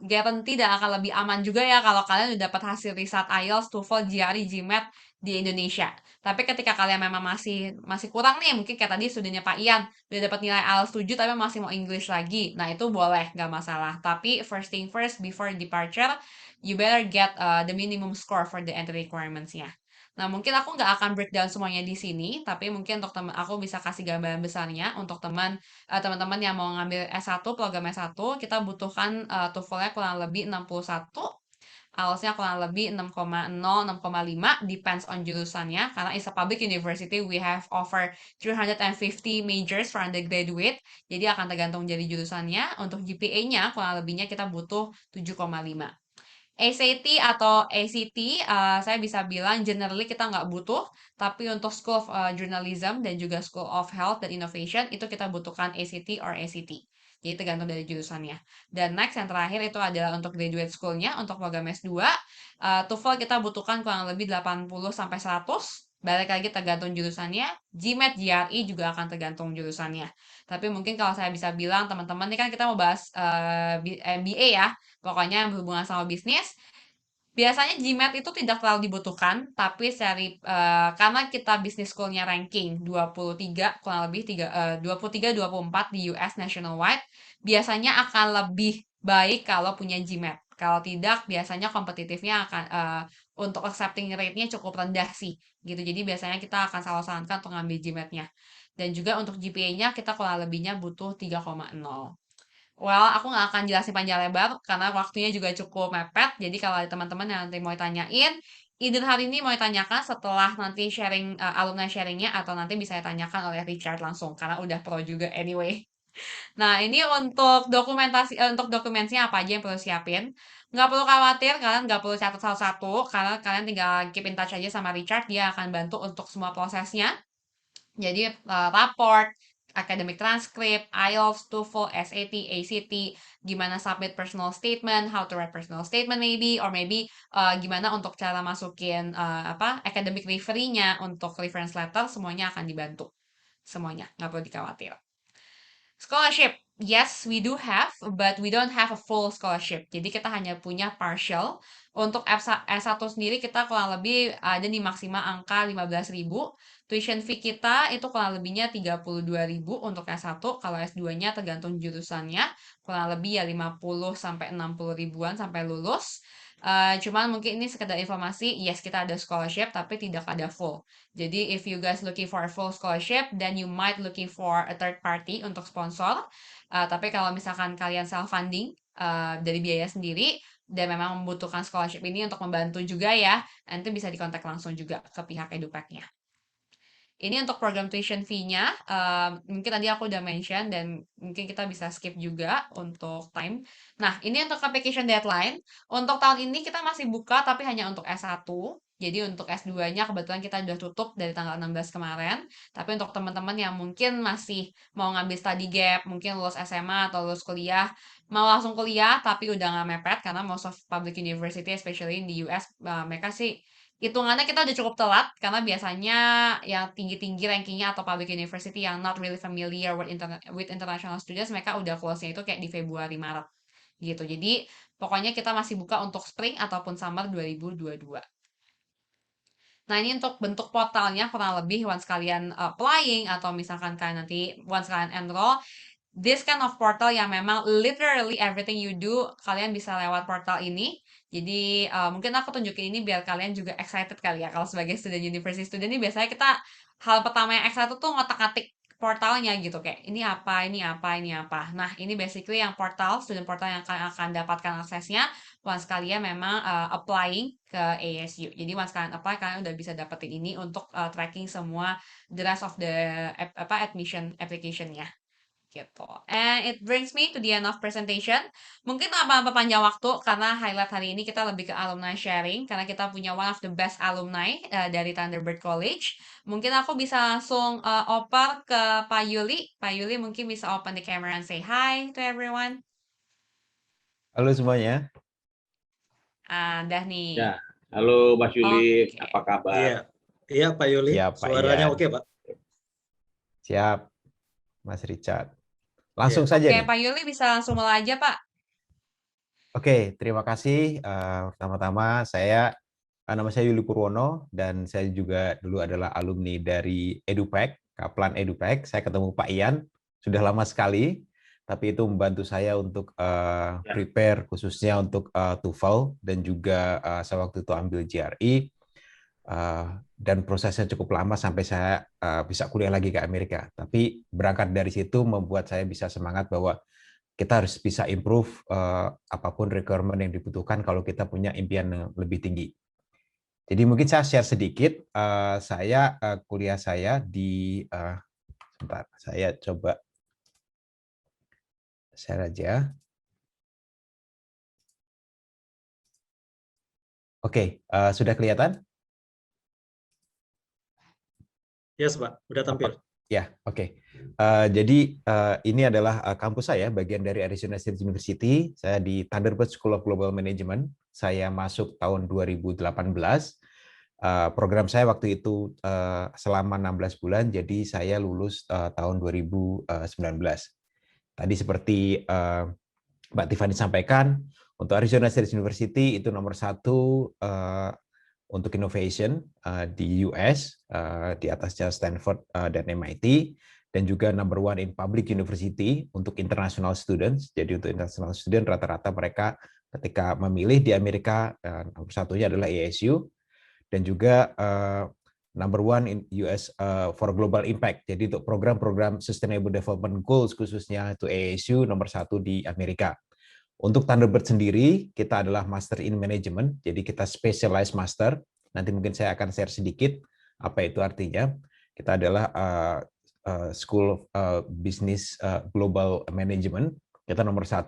E: guarantee dan akan lebih aman juga ya kalau kalian udah dapat hasil riset IELTS, TOEFL, GRE, GMAT di Indonesia. Tapi ketika kalian memang masih kurang nih, mungkin kayak tadi studinya Pak Ian udah dapat nilai IELTS 7 tapi masih mau English lagi. Nah, itu boleh, nggak masalah. Tapi first thing first, before departure, you better get the minimum score for the entry requirements-nya. Nah, mungkin aku nggak akan breakdown semuanya di sini, tapi mungkin untuk teman aku bisa kasih gambaran besarnya untuk teman-teman yang mau ngambil S1, program S1, kita butuhkan TOEFL-nya kurang lebih 61, IELTS-nya kurang lebih 6,0, 6,5, depends on jurusannya, karena it's a public university, we have over 350 majors for undergraduate, jadi akan tergantung dari jurusannya. Untuk GPA-nya, kurang lebihnya kita butuh 7,5. SAT atau ACT, saya bisa bilang generally kita nggak butuh, tapi untuk School of Journalism dan juga School of Health dan Innovation itu kita butuhkan ACT or ACT. Jadi tergantung dari jurusannya. Dan next yang terakhir itu adalah untuk graduate school-nya, untuk program S2, TOEFL kita butuhkan kurang lebih 80 sampai 100. Balik lagi tergantung jurusannya. GMAT, GRE juga akan tergantung jurusannya. Tapi mungkin kalau saya bisa bilang teman-teman ini kan kita mau bahas MBA ya. Pokoknya yang berhubungan sama bisnis, biasanya GMAT itu tidak terlalu dibutuhkan, tapi karena kita business school-nya ranking 23, kurang lebih 23-24 di US nationwide, biasanya akan lebih baik kalau punya GMAT. Kalau tidak, biasanya kompetitifnya akan untuk accepting rate-nya cukup rendah sih, gitu. Jadi biasanya kita akan selalu sarankan untuk ngambil GMAT-nya. Dan juga untuk GPA-nya kita kurang lebihnya butuh 3,0. Well, aku nggak akan jelasin panjang lebar karena waktunya juga cukup mepet. Jadi kalau ada teman-teman yang nanti mau tanyain, either hari ini mau ditanyakan setelah nanti sharing alumni sharingnya atau nanti bisa ditanyakan oleh Richard langsung karena udah pro juga anyway. Nah, ini untuk untuk dokumennya apa aja yang perlu siapin. Nggak perlu khawatir, kalian nggak perlu catat satu-satu, karena kalian tinggal keep in touch aja sama Richard, dia akan bantu untuk semua prosesnya. Jadi raport, academic transcript, IELTS, TOEFL, SAT, ACT, gimana submit personal statement, how to write personal statement maybe, or maybe gimana untuk cara masukin academic referee-nya untuk reference letter, semuanya akan dibantu. Semuanya, nggak perlu dikhawatir. Scholarship, yes, we do have, but we don't have a full scholarship. Jadi kita hanya punya partial. Untuk S1 sendiri kita kurang lebih ada di maksimal angka 15.000. Tuition fee kita itu kurang lebihnya 32.000 untuk S1. Kalau S2-nya tergantung jurusannya, kurang lebih ya 50 sampai 60 ribuan sampai lulus. Cuman mungkin ini sekedar informasi, yes kita ada scholarship tapi tidak ada full. Jadi if you guys looking for a full scholarship, then you might looking for a third party untuk sponsor. Tapi kalau misalkan kalian self funding dari biaya sendiri dan memang membutuhkan scholarship ini untuk membantu juga ya, nanti bisa dikontak langsung juga ke pihak EduPack-nya. Ini untuk program tuition fee-nya, mungkin tadi aku udah mention dan mungkin kita bisa skip juga untuk time. Nah, ini untuk application deadline. Untuk tahun ini kita masih buka tapi hanya untuk S1. Jadi untuk S2-nya kebetulan kita udah tutup dari tanggal 16 kemarin. Tapi untuk teman-teman yang mungkin masih mau ngambil study gap, mungkin lulus SMA atau lulus kuliah, mau langsung kuliah tapi udah nggak mepet karena most of public university, especially in the US, mereka sih hitungannya kita udah cukup telat karena biasanya yang tinggi-tinggi rankingnya atau public university yang not really familiar with international students, mereka udah close-nya itu kayak di Februari Maret gitu. Jadi pokoknya kita masih buka untuk spring ataupun summer 2022. Nah, ini untuk bentuk portalnya kurang lebih once kalian applying atau misalkan kalian nanti once kalian enroll, this kind of portal yang memang literally everything you do, kalian bisa lewat portal ini. Jadi mungkin aku tunjukin ini biar kalian juga excited kali ya. Kalau sebagai student university student ini biasanya kita hal pertama yang excited tuh ngotak-atik portalnya gitu, kayak ini apa, ini apa, ini apa. Nah, ini basically yang portal, student portal yang kalian akan dapatkan aksesnya once kalian memang applying ke ASU. Jadi once kalian apply, kalian udah bisa dapetin ini untuk tracking semua the rest of the admission application-nya gitu. And it brings me to the end of presentation. Mungkin tanpa panjang waktu karena highlight hari ini kita lebih ke alumni sharing karena kita punya one of the best alumni dari Thunderbird College. Mungkin aku bisa langsung oper ke Pak Yuli. Pak Yuli mungkin bisa open the camera and say hi to everyone.
F: Halo semuanya.
E: Dah nih.
B: Ya, halo Mas Yuli,
E: Oke.
B: apa kabar?
A: Iya, iya Pak Yuli,
F: Siap, Pak
A: suaranya
F: Ian.
A: oke Pak.
F: Siap, Mas Richard. Langsung saja
E: Oke,
F: nih.
E: Pak Yuli bisa langsung mulai aja, Pak.
F: Oke, terima kasih. Pertama-tama nama saya Yuli Purwono dan saya juga dulu adalah alumni dari EduPack, Kaplan EduPack. Saya ketemu Pak Ian, sudah lama sekali, tapi itu membantu saya untuk prepare khususnya untuk TOEFL dan juga saya waktu itu ambil GRE. Dan prosesnya cukup lama sampai saya bisa kuliah lagi ke Amerika. Tapi berangkat dari situ membuat saya bisa semangat bahwa kita harus bisa improve apapun requirement yang dibutuhkan kalau kita punya impian yang lebih tinggi. Jadi mungkin saya share sedikit, kuliah saya di, sebentar, saya coba share aja. Oke, sudah kelihatan?
A: Yes Pak, udah tampil.
F: Ya, oke. Jadi ini adalah kampus saya, bagian dari Arizona State University. Saya di Thunderbird School of Global Management. Saya masuk tahun 2018. Program saya waktu itu selama 16 bulan, jadi saya lulus tahun 2019. Tadi seperti Mbak Tiffany sampaikan, untuk Arizona State University itu nomor 1 untuk innovation di US, di atasnya Stanford dan MIT, dan juga number 1 in public university untuk international students. Jadi untuk international student rata-rata mereka ketika memilih di Amerika, nomor 1-nya adalah ASU, dan juga number 1 in US for global impact. Jadi untuk program-program Sustainable Development Goals khususnya itu ASU nomor 1 di Amerika. Untuk Thunderbird sendiri, kita adalah Master in Management, jadi kita Specialized Master. Nanti mungkin saya akan share sedikit apa itu artinya. Kita adalah School of Business Global Management. Kita nomor 1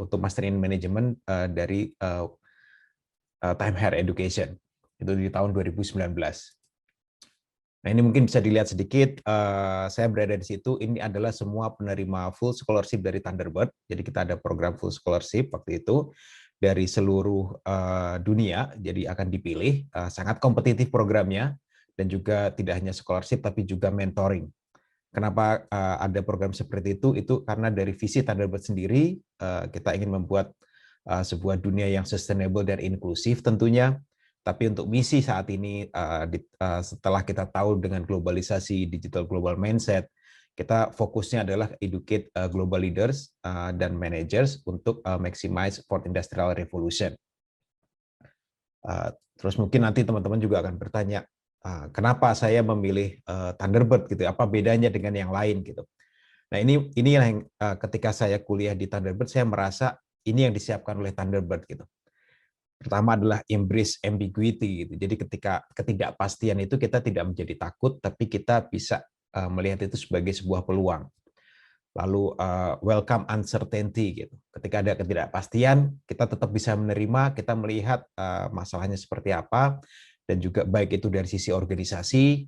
F: untuk Master in Management dari Time Higher Education. Itu di tahun 2019. Nah, ini mungkin bisa dilihat sedikit, saya berada di situ, ini adalah semua penerima full scholarship dari Thunderbird, jadi kita ada program full scholarship waktu itu, dari seluruh dunia, jadi akan dipilih, sangat kompetitif programnya, dan juga tidak hanya scholarship, tapi juga mentoring. Kenapa ada program seperti itu? Itu karena dari visi Thunderbird sendiri, kita ingin membuat sebuah dunia yang sustainable dan inklusif tentunya. Tapi untuk misi saat ini, setelah kita tahu dengan globalisasi digital global mindset, kita fokusnya adalah educate global leaders dan managers untuk maximize 4th Industrial Revolution. Terus mungkin nanti teman-teman juga akan bertanya, kenapa saya memilih Thunderbird gitu? Apa bedanya dengan yang lain gitu? Nah ini yang ketika saya kuliah di Thunderbird, saya merasa ini yang disiapkan oleh Thunderbird gitu. Pertama adalah embrace ambiguity gitu. Jadi ketika ketidakpastian itu kita tidak menjadi takut, tapi kita bisa melihat itu sebagai sebuah peluang. Lalu welcome uncertainty gitu. Ketika ada ketidakpastian, kita tetap bisa menerima, kita melihat masalahnya seperti apa, dan juga baik itu dari sisi organisasi,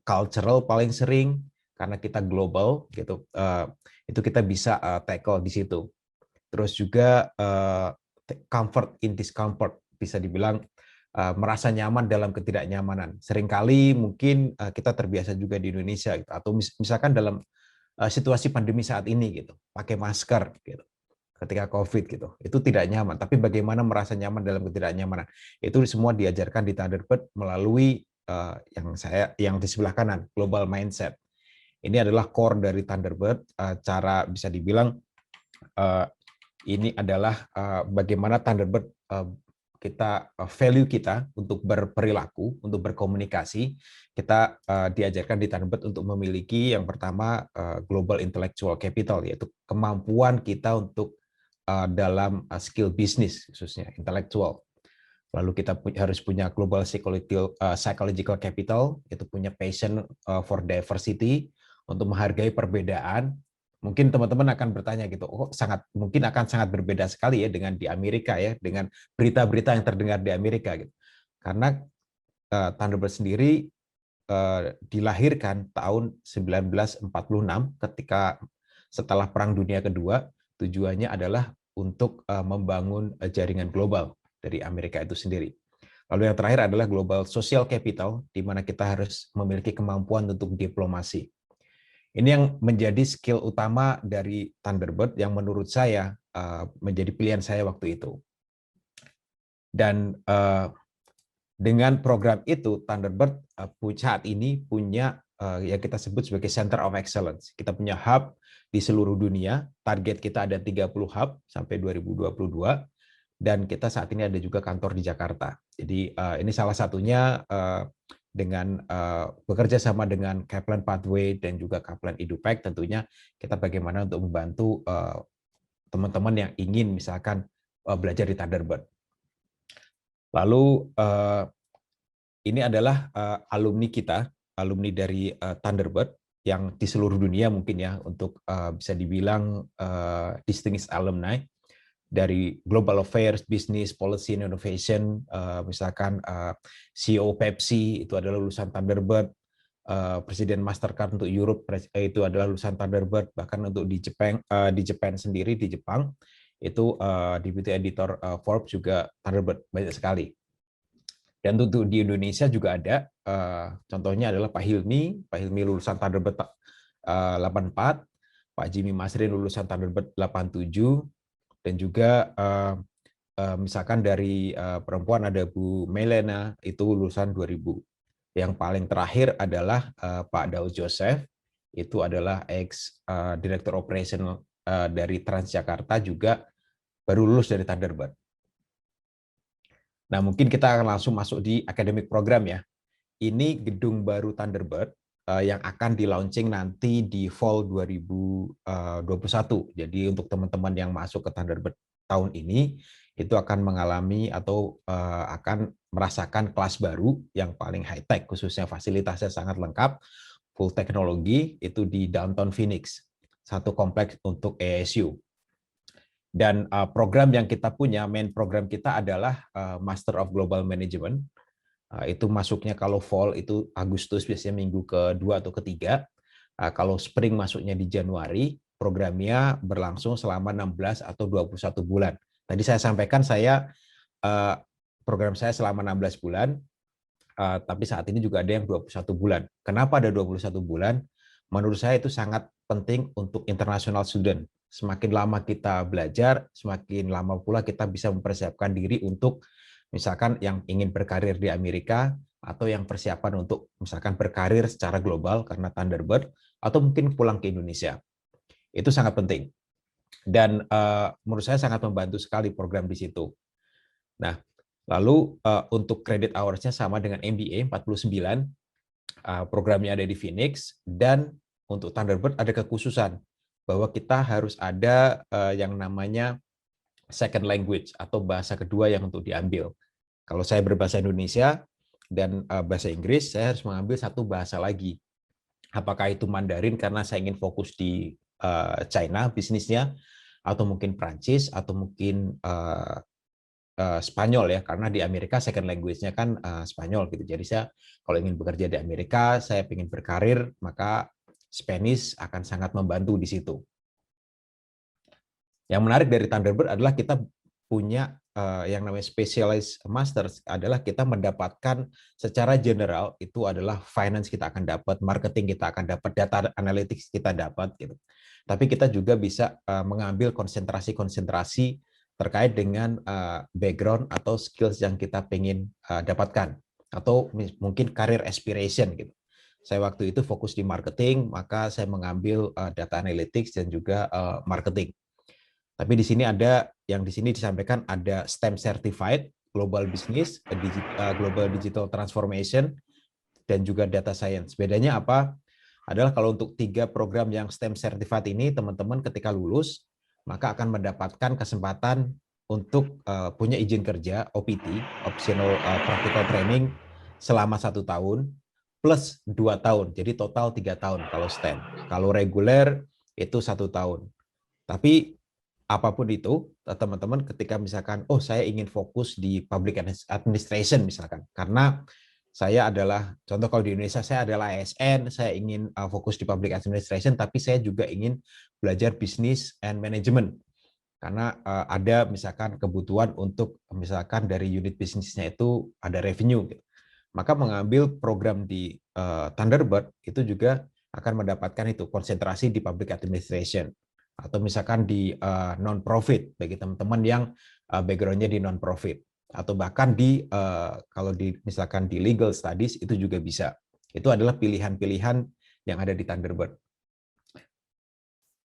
F: cultural paling sering karena kita global gitu, itu kita bisa tackle di situ. Terus juga comfort in discomfort, bisa dibilang merasa nyaman dalam ketidaknyamanan. Seringkali mungkin kita terbiasa juga di Indonesia gitu, atau misalkan dalam situasi pandemi saat ini gitu, pakai masker gitu. Ketika COVID gitu, itu tidak nyaman. Tapi bagaimana merasa nyaman dalam ketidaknyamanan? Itu semua diajarkan di Thunderbird melalui yang di sebelah kanan, global mindset. Ini adalah core dari Thunderbird. Cara bisa dibilang ini adalah bagaimana Thunderbird kita value kita untuk berperilaku, untuk berkomunikasi, kita diajarkan di Thunderbird untuk memiliki yang pertama global intellectual capital, yaitu kemampuan kita untuk dalam skill bisnis khususnya intelektual. Lalu kita harus punya global psychological capital, yaitu punya passion for diversity, untuk menghargai perbedaan. Mungkin teman-teman akan bertanya gitu, mungkin akan sangat berbeda sekali ya dengan di Amerika ya, dengan berita-berita yang terdengar di Amerika gitu. Karena Thunderbird sendiri dilahirkan tahun 1946 ketika setelah Perang Dunia Kedua, tujuannya adalah untuk membangun jaringan global dari Amerika itu sendiri. Lalu yang terakhir adalah global social capital, di mana kita harus memiliki kemampuan untuk diplomasi. Ini yang menjadi skill utama dari Thunderbird yang menurut saya menjadi pilihan saya waktu itu. Dan dengan program itu, Thunderbird saat ini punya yang kita sebut sebagai Center of Excellence. Kita punya hub di seluruh dunia, target kita ada 30 hub sampai 2022, dan kita saat ini ada juga kantor di Jakarta. Jadi ini salah satunya dengan bekerja sama dengan Kaplan Pathway dan juga Kaplan EduPack, tentunya kita bagaimana untuk membantu teman-teman yang ingin misalkan belajar di Thunderbird. Lalu ini adalah alumni kita, alumni dari Thunderbird yang di seluruh dunia mungkin ya, untuk bisa dibilang distinguished alumni dari Global Affairs, Business, Policy, and Innovation, misalkan CEO Pepsi itu adalah lulusan Thunderbird, Presiden Mastercard untuk Europe itu adalah lulusan Thunderbird, bahkan untuk di Jepang sendiri, di Jepang itu deputy editor Forbes juga Thunderbird, banyak sekali. Dan untuk di Indonesia juga ada, contohnya adalah Pak Hilmi lulusan Thunderbird 84, Pak Jimmy Masrin lulusan Thunderbird 87, dan juga misalkan dari perempuan ada Bu Melena, itu lulusan 2000. Yang paling terakhir adalah Pak Daud Joseph, itu adalah ex-direktur operasional dari Transjakarta, juga baru lulus dari Thunderbird. Nah, mungkin kita akan langsung masuk di academic program ya. Ini gedung baru Thunderbird yang akan di-launching nanti di fall 2021. Jadi untuk teman-teman yang masuk ke Thunderbird tahun ini, itu akan mengalami atau akan merasakan kelas baru yang paling high-tech, khususnya fasilitasnya sangat lengkap, full teknologi, itu di Downtown Phoenix, satu kompleks untuk ASU. Dan program yang kita punya, main program kita adalah Master of Global Management. Itu masuknya kalau fall itu Agustus, biasanya minggu kedua atau ketiga. Kalau spring masuknya di Januari, programnya berlangsung selama 16 atau 21 bulan. Tadi saya sampaikan program saya selama 16 bulan, tapi saat ini juga ada yang 21 bulan. Kenapa ada 21 bulan? Menurut saya itu sangat penting untuk international student. Semakin lama kita belajar, semakin lama pula kita bisa mempersiapkan diri untuk misalkan yang ingin berkarir di Amerika, atau yang persiapan untuk misalkan berkarir secara global karena Thunderbird, atau mungkin pulang ke Indonesia. Itu sangat penting. Dan menurut saya sangat membantu sekali program di situ. Nah, lalu untuk credit hours-nya sama dengan MBA, 49. Programnya ada di Phoenix, dan untuk Thunderbird ada kekhususan bahwa kita harus ada yang namanya second language atau bahasa kedua yang untuk diambil. Kalau saya berbahasa Indonesia dan bahasa Inggris, saya harus mengambil satu bahasa lagi. Apakah itu Mandarin karena saya ingin fokus di China bisnisnya, atau mungkin Prancis, atau mungkin Spanyol ya, karena di Amerika second language-nya kan Spanyol gitu. Jadi saya kalau ingin bekerja di Amerika, saya ingin berkarir, maka Spanish akan sangat membantu di situ. Yang menarik dari Thunderbird adalah kita punya yang namanya specialized masters, adalah kita mendapatkan secara general itu adalah finance kita akan dapat, marketing kita akan dapat, data analytics kita dapat gitu. Tapi kita juga bisa mengambil konsentrasi terkait dengan background atau skills yang kita pengen dapatkan, atau mungkin career aspiration gitu. Saya waktu itu fokus di marketing, maka saya mengambil data analytics dan juga marketing. Tapi di sini ada yang di sini disampaikan ada STEM certified, global business, global digital transformation, dan juga data science. Bedanya apa? Adalah kalau untuk 3 program yang STEM certified ini, teman-teman ketika lulus, maka akan mendapatkan kesempatan untuk punya izin kerja, OPT, Optional Practical Training, selama 1 tahun, plus 2 tahun. Jadi total 3 tahun kalau STEM. Kalau reguler, itu 1 tahun. Tapi apapun itu, teman-teman ketika misalkan, oh saya ingin fokus di public administration misalkan, karena saya adalah, contoh kalau di Indonesia saya adalah ASN, saya ingin fokus di public administration, tapi saya juga ingin belajar business and management. Karena ada misalkan kebutuhan untuk misalkan dari unit bisnisnya itu ada revenue. Gitu. Maka mengambil program di Thunderbird itu juga akan mendapatkan itu, konsentrasi di public administration. Atau misalkan di non-profit, bagi teman-teman yang background-nya di non-profit. Atau bahkan di kalau di misalkan di legal studies itu juga bisa. Itu adalah pilihan-pilihan yang ada di Thunderbird.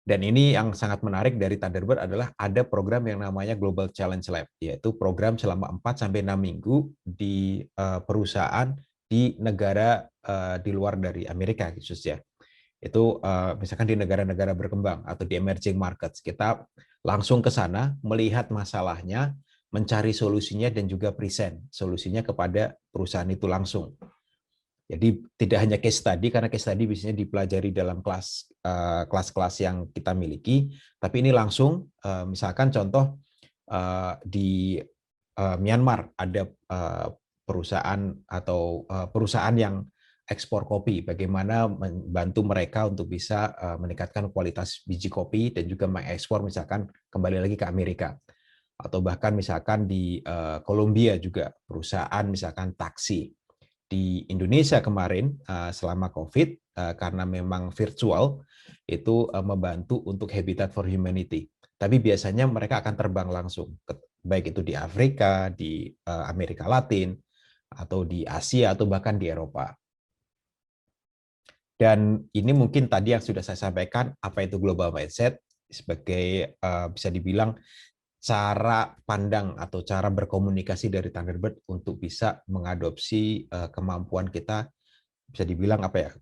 F: Dan ini yang sangat menarik dari Thunderbird adalah ada program yang namanya Global Challenge Lab, yaitu program selama 4-6 minggu di perusahaan di negara di luar dari Amerika khususnya. Itu misalkan di negara-negara berkembang atau di emerging markets. Kita langsung ke sana, melihat masalahnya, mencari solusinya, dan juga present solusinya kepada perusahaan itu langsung. Jadi tidak hanya case study, karena case study biasanya dipelajari dalam kelas-kelas yang kita miliki, tapi ini langsung, misalkan contoh di Myanmar ada perusahaan atau perusahaan yang ekspor kopi, bagaimana membantu mereka untuk bisa meningkatkan kualitas biji kopi dan juga mengekspor misalkan kembali lagi ke Amerika. Atau bahkan misalkan di Kolombia juga perusahaan misalkan taksi. Di Indonesia kemarin selama COVID, karena memang virtual, itu membantu untuk Habitat for Humanity. Tapi biasanya mereka akan terbang langsung, baik itu di Afrika, di Amerika Latin, atau di Asia, atau bahkan di Eropa. Dan ini mungkin tadi yang sudah saya sampaikan, apa itu global mindset, sebagai bisa dibilang cara pandang atau cara berkomunikasi dari Thunderbird untuk bisa mengadopsi kemampuan kita, bisa dibilang apa ya,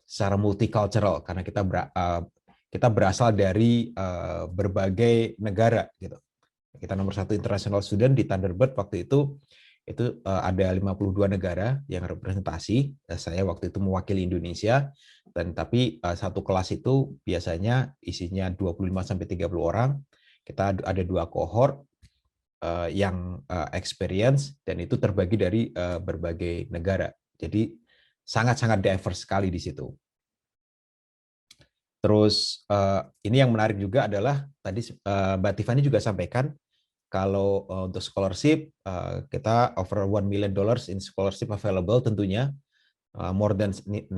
F: secara multicultural, karena kita berasal dari berbagai negara gitu. Kita nomor 1 international student di Thunderbird waktu itu ada 52 negara yang representasi. Saya waktu itu mewakili Indonesia, dan tapi satu kelas itu biasanya isinya 25-30 orang. Kita ada 2 kohort yang experience, dan itu terbagi dari berbagai negara. Jadi sangat-sangat diverse sekali di situ. Terus ini yang menarik juga adalah tadi Mbak Tiffany juga sampaikan, kalau untuk scholarship kita over $1 million in scholarship available, tentunya more than 96%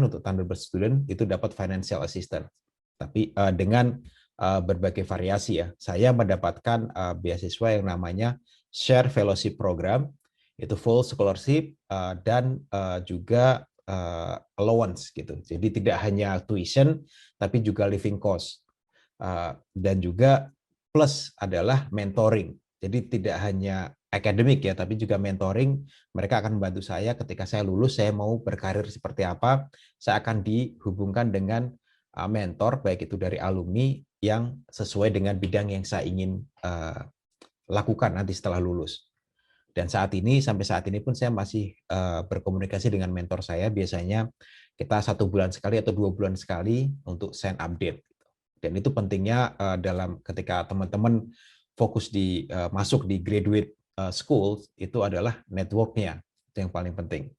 F: untuk Thunderbird student itu dapat financial assistance. Tapi dengan berbagai variasi ya. Saya mendapatkan beasiswa yang namanya Share Fellowship Program, itu full scholarship dan juga allowance gitu. Jadi tidak hanya tuition, tapi juga living cost. Dan juga plus adalah mentoring. Jadi tidak hanya akademik ya, tapi juga mentoring. Mereka akan membantu saya ketika saya lulus, saya mau berkarir seperti apa, saya akan dihubungkan dengan mentor, baik itu dari alumni yang sesuai dengan bidang yang saya ingin lakukan nanti setelah lulus. Dan sampai saat ini pun saya masih berkomunikasi dengan mentor saya. Biasanya kita 1 bulan sekali atau 2 bulan sekali untuk send update. Dan itu pentingnya dalam ketika teman-teman fokus di masuk di graduate school, itu adalah network-nya. Itu yang paling penting.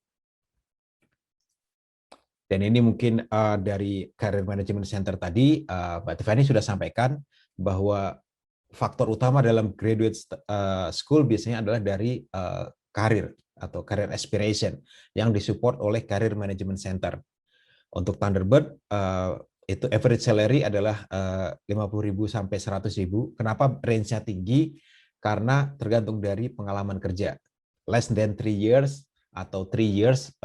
F: Dan ini mungkin dari Career Management Center tadi, Mbak Tiffany sudah sampaikan bahwa faktor utama dalam graduate school biasanya adalah dari karir atau career aspiration yang disupport oleh Career Management Center. Untuk Thunderbird itu average salary adalah 50.000 sampai 100.000. Kenapa range-nya tinggi? Karena tergantung dari pengalaman kerja. Less than 3 years atau 3 years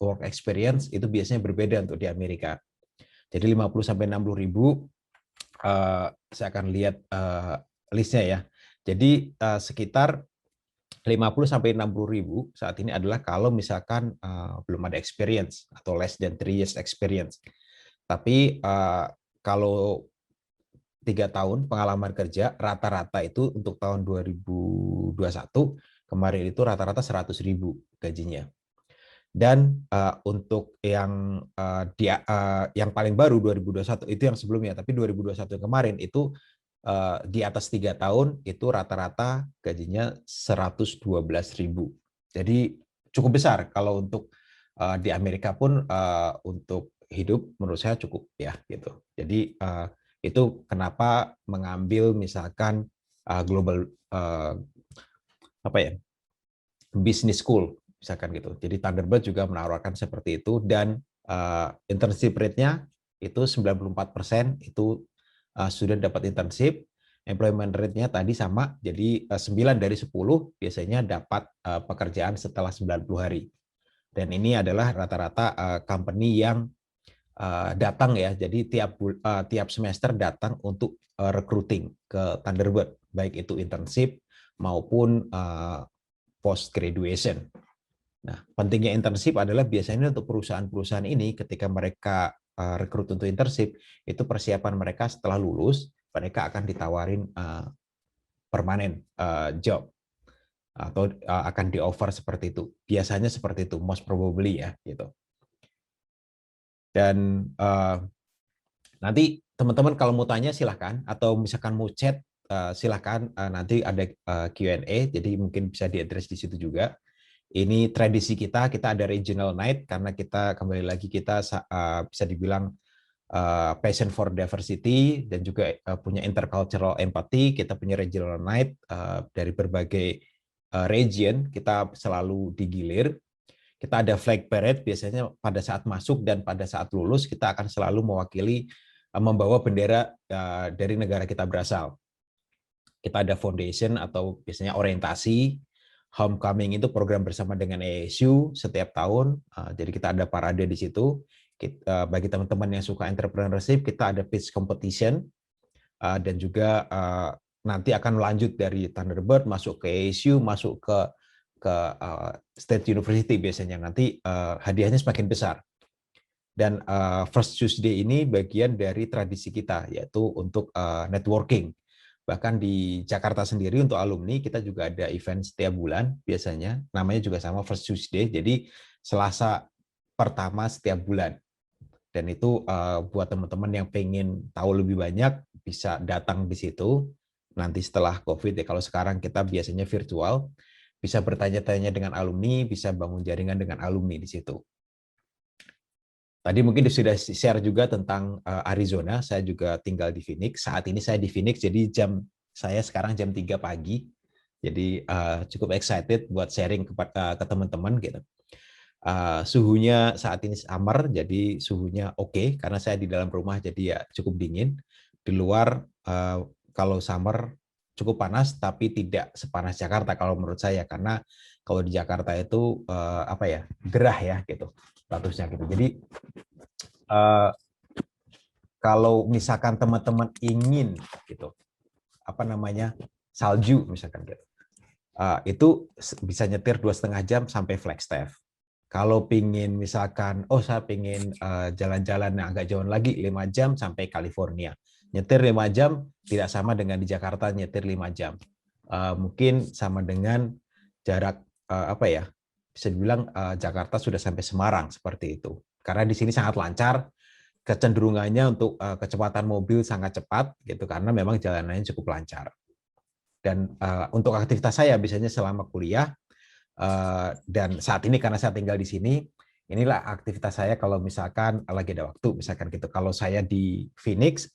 F: work experience itu biasanya berbeda untuk di Amerika. Jadi 50 sampai 60.000 saya akan lihat listnya ya. Jadi sekitar 50 sampai 60.000 saat ini adalah kalau misalkan belum ada experience atau less than 3 years experience. Tapi kalau 3 tahun pengalaman kerja rata-rata itu untuk tahun 2021 kemarin itu rata-rata 100.000 gajinya. Dan untuk yang yang paling baru 2021 itu yang sebelumnya, tapi 2021 kemarin itu di atas 3 tahun itu rata-rata gajinya 112.000. Jadi cukup besar kalau untuk di Amerika pun untuk hidup menurut saya cukup ya gitu. Jadi itu kenapa mengambil misalkan global apa ya business school misalkan gitu. Jadi Thunderbird juga menawarkan seperti itu dan internship rate-nya itu 94% itu student dapat internship, employment rate-nya tadi sama, jadi 9 dari 10 biasanya dapat pekerjaan setelah 90 hari. Dan ini adalah rata-rata company yang datang ya, jadi tiap semester datang untuk recruiting ke Thunderbird, baik itu internship maupun post graduation. Nah, pentingnya internship adalah biasanya untuk perusahaan-perusahaan ini ketika mereka rekrut untuk internship, itu persiapan mereka setelah lulus, mereka akan ditawarin permanen job atau akan di-offer seperti itu. Biasanya seperti itu, most probably ya gitu. Dan nanti teman-teman kalau mau tanya silahkan, atau misalkan mau chat silahkan, nanti ada Q&A, jadi mungkin bisa diadres di situ juga. Ini tradisi kita ada regional night karena kita kembali lagi kita bisa dibilang passion for diversity dan juga punya intercultural empathy. Kita punya regional night dari berbagai region, kita selalu digilir. Kita ada flag parade biasanya pada saat masuk dan pada saat lulus kita akan selalu mewakili membawa bendera dari negara kita berasal. Kita ada foundation atau biasanya orientasi. Homecoming itu program bersama dengan ASU setiap tahun, jadi kita ada parade di situ. Bagi teman-teman yang suka entrepreneurship, kita ada pitch competition, dan juga nanti akan lanjut dari Thunderbird masuk ke ASU, masuk ke State University biasanya. Nanti hadiahnya semakin besar. Dan First Tuesday ini bagian dari tradisi kita, yaitu untuk networking. Bahkan di Jakarta sendiri untuk alumni kita juga ada event setiap bulan biasanya, namanya juga sama First Tuesday, jadi Selasa pertama setiap bulan. Dan itu buat teman-teman yang pengen tahu lebih banyak bisa datang di situ. Nanti setelah COVID ya, kalau sekarang kita biasanya virtual, bisa bertanya-tanya dengan alumni, bisa bangun jaringan dengan alumni di situ. Tadi mungkin sudah share juga tentang Arizona, saya juga tinggal di Phoenix. Saat ini saya di Phoenix, jadi saya sekarang jam 3 pagi. Jadi cukup excited buat sharing ke teman-teman gitu. Suhunya saat ini summer, jadi suhunya oke, karena saya di dalam rumah jadi ya cukup dingin. Di luar kalau summer cukup panas, tapi tidak sepanas Jakarta kalau menurut saya, karena kalau di Jakarta itu apa ya, gerah ya gitu statusnya gitu. Jadi kalau misalkan teman-teman ingin gitu apa namanya salju misalkan gitu, itu bisa nyetir 2,5 jam sampai Flagstaff. Kalau pingin misalkan saya pingin jalan-jalan yang agak jauh lagi 5 jam sampai California. Nyetir 5 jam tidak sama dengan di Jakarta nyetir 5 jam. Mungkin sama dengan jarak apa ya, bisa dibilang Jakarta sudah sampai Semarang seperti itu. Karena di sini sangat lancar, kecenderungannya untuk kecepatan mobil sangat cepat gitu karena memang jalanannya cukup lancar. Dan untuk aktivitas saya biasanya selama kuliah dan saat ini karena saya tinggal di sini, inilah aktivitas saya kalau misalkan lagi ada waktu, misalkan gitu. Kalau saya di Phoenix,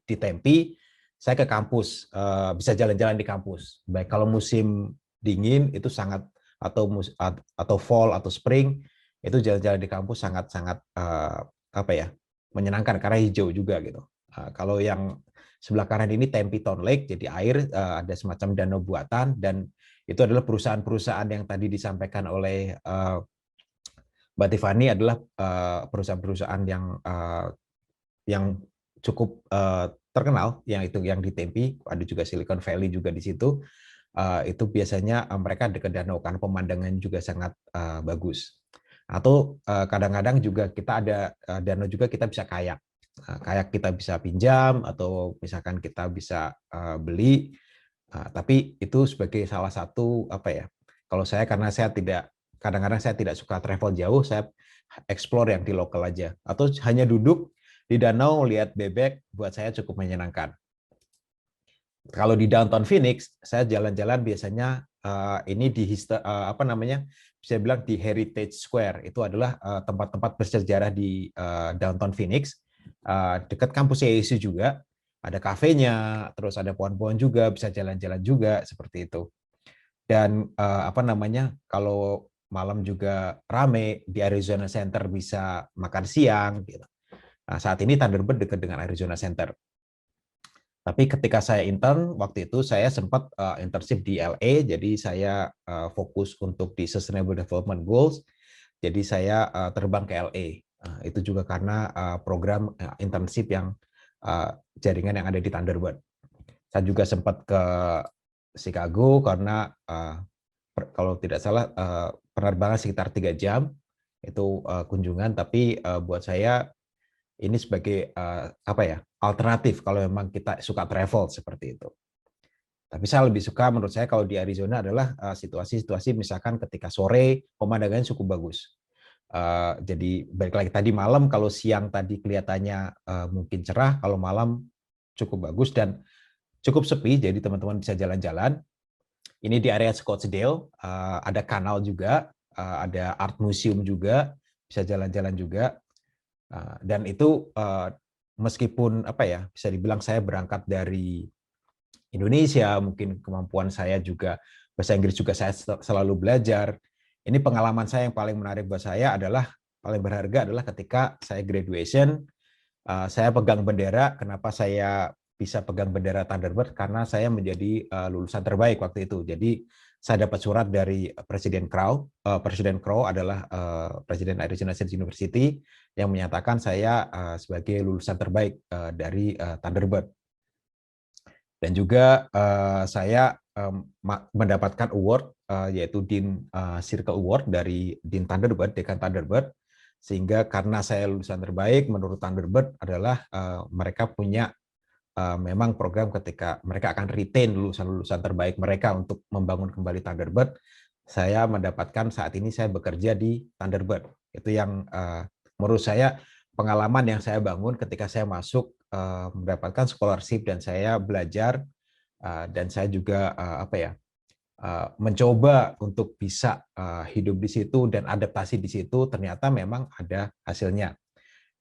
F: di Tempe, saya ke kampus, bisa jalan-jalan di kampus. Baik kalau musim dingin itu sangat atau fall atau spring itu jalan-jalan di kampus sangat-sangat apa ya, menyenangkan karena hijau juga gitu. Kalau yang sebelah kanan ini Templeton Lake, jadi air, ada semacam danau buatan, dan itu adalah perusahaan-perusahaan yang tadi disampaikan oleh Mbak Tiffany adalah perusahaan-perusahaan yang cukup terkenal, yang di Tempe, ada juga Silicon Valley juga di situ. itu biasanya mereka dekat danau karena pemandangan juga sangat bagus. Atau kadang-kadang juga kita ada danau juga kita bisa kayak. Kayak kita bisa pinjam atau misalkan kita bisa beli. Tapi itu sebagai salah satu apa ya? Kalau saya karena saya tidak kadang-kadang saya tidak suka travel jauh, saya explore yang di lokal aja. Atau hanya duduk di danau lihat bebek buat saya cukup menyenangkan. Kalau di downtown Phoenix, saya jalan-jalan biasanya ini di apa namanya? Bisa bilang di Heritage Square. Itu adalah tempat-tempat bersejarah di downtown Phoenix, dekat kampus ASU juga. Ada kafenya, terus ada pohon-pohon juga, bisa jalan-jalan juga seperti itu. Dan apa namanya? Kalau malam juga rame di Arizona Center bisa makan siang gitu. Nah, saat ini Thunderbird dekat dengan Arizona Center. Tapi ketika saya intern, waktu itu saya sempat internship di LA, jadi saya fokus untuk di Sustainable Development Goals, jadi saya terbang ke LA. Itu juga karena program internship yang jaringan yang ada di Thunderbird. Saya juga sempat ke Chicago karena kalau tidak salah penerbangan sekitar 3 jam, itu kunjungan, tapi buat saya ini sebagai apa ya, alternatif kalau memang kita suka travel seperti itu. Tapi saya lebih suka menurut saya kalau di Arizona adalah situasi-situasi misalkan ketika sore pemandangannya cukup bagus. Jadi balik lagi tadi malam, kalau siang tadi kelihatannya mungkin cerah, kalau malam cukup bagus dan cukup sepi, jadi teman-teman bisa jalan-jalan. Ini di area Scottsdale, ada kanal juga, ada art museum juga, bisa jalan-jalan juga. Dan itu meskipun apa ya, bisa dibilang saya berangkat dari Indonesia, mungkin kemampuan saya juga bahasa Inggris juga saya selalu belajar. Ini pengalaman saya yang paling menarik buat saya adalah paling berharga adalah ketika saya graduation, saya pegang bendera. Kenapa saya bisa pegang bendera Thunderbird? Karena saya menjadi lulusan terbaik waktu itu. Jadi saya dapat surat dari Presiden Crow. Presiden Crow adalah Presiden Arizona State University yang menyatakan saya sebagai lulusan terbaik dari Thunderbird. Dan juga saya mendapatkan award yaitu Dean Circle Award dari Dean Thunderbird, Dekan Thunderbird, sehingga karena saya lulusan terbaik menurut Thunderbird adalah mereka punya memang program ketika mereka akan retain lulusan-lulusan terbaik mereka untuk membangun kembali Thunderbird. Saya mendapatkan saat ini saya bekerja di Thunderbird. Itu yang menurut saya pengalaman yang saya bangun ketika saya masuk mendapatkan scholarship dan saya belajar dan saya juga apa ya mencoba untuk bisa hidup di situ dan adaptasi di situ, ternyata memang ada hasilnya.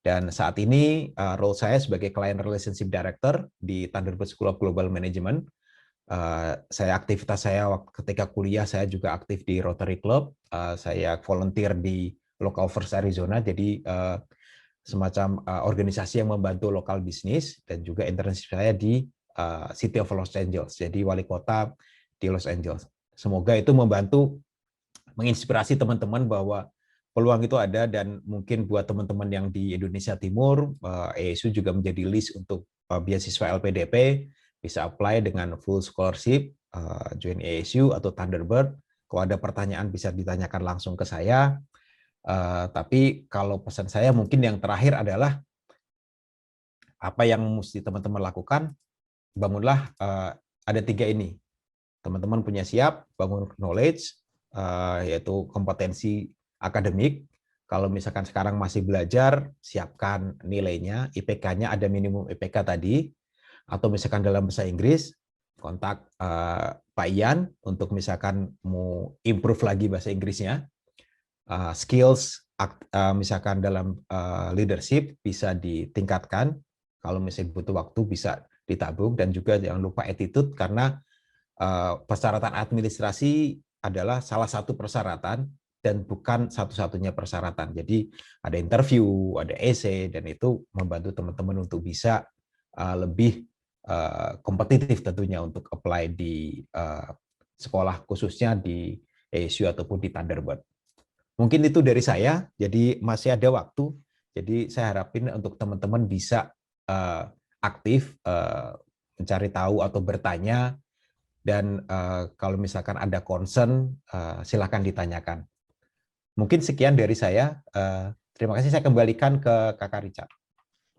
F: Dan saat ini role saya sebagai Client Relationship Director di Thunderbird School of Global Management. Aktivitas saya ketika kuliah saya juga aktif di Rotary Club. Saya volunteer di Local First Arizona, jadi semacam organisasi yang membantu lokal bisnis, dan juga internship saya di City of Los Angeles, jadi wali kota di Los Angeles. Semoga itu membantu menginspirasi teman-teman bahwa peluang itu ada, dan mungkin buat teman-teman yang di Indonesia Timur, ASU juga menjadi list untuk beasiswa LPDP, bisa apply dengan full scholarship, join ASU atau Thunderbird. Kalau ada pertanyaan bisa ditanyakan langsung ke saya. Tapi kalau pesan saya mungkin yang terakhir adalah apa yang mesti teman-teman lakukan, bangunlah ada 3 ini. Teman-teman punya siap, bangun knowledge, yaitu kompetensi akademik. Kalau misalkan sekarang masih belajar, siapkan nilainya, IPK-nya ada minimum IPK tadi, atau misalkan dalam bahasa Inggris, kontak Pak Ian untuk misalkan mau improve lagi bahasa Inggrisnya. Skills misalkan dalam leadership bisa ditingkatkan, kalau misalnya butuh waktu bisa ditabung, dan juga jangan lupa attitude, karena persyaratan administrasi adalah salah satu persyaratan dan bukan satu-satunya persyaratan. Jadi ada interview, ada essay, dan itu membantu teman-teman untuk bisa lebih kompetitif tentunya untuk apply di sekolah, khususnya di ASU ataupun di Thunderbird. Mungkin itu dari saya, jadi masih ada waktu. Jadi saya harapin untuk teman-teman bisa aktif mencari tahu atau bertanya Dan kalau misalkan ada concern, silakan ditanyakan. Mungkin sekian dari saya. Terima kasih, saya kembalikan ke Kakak Richard.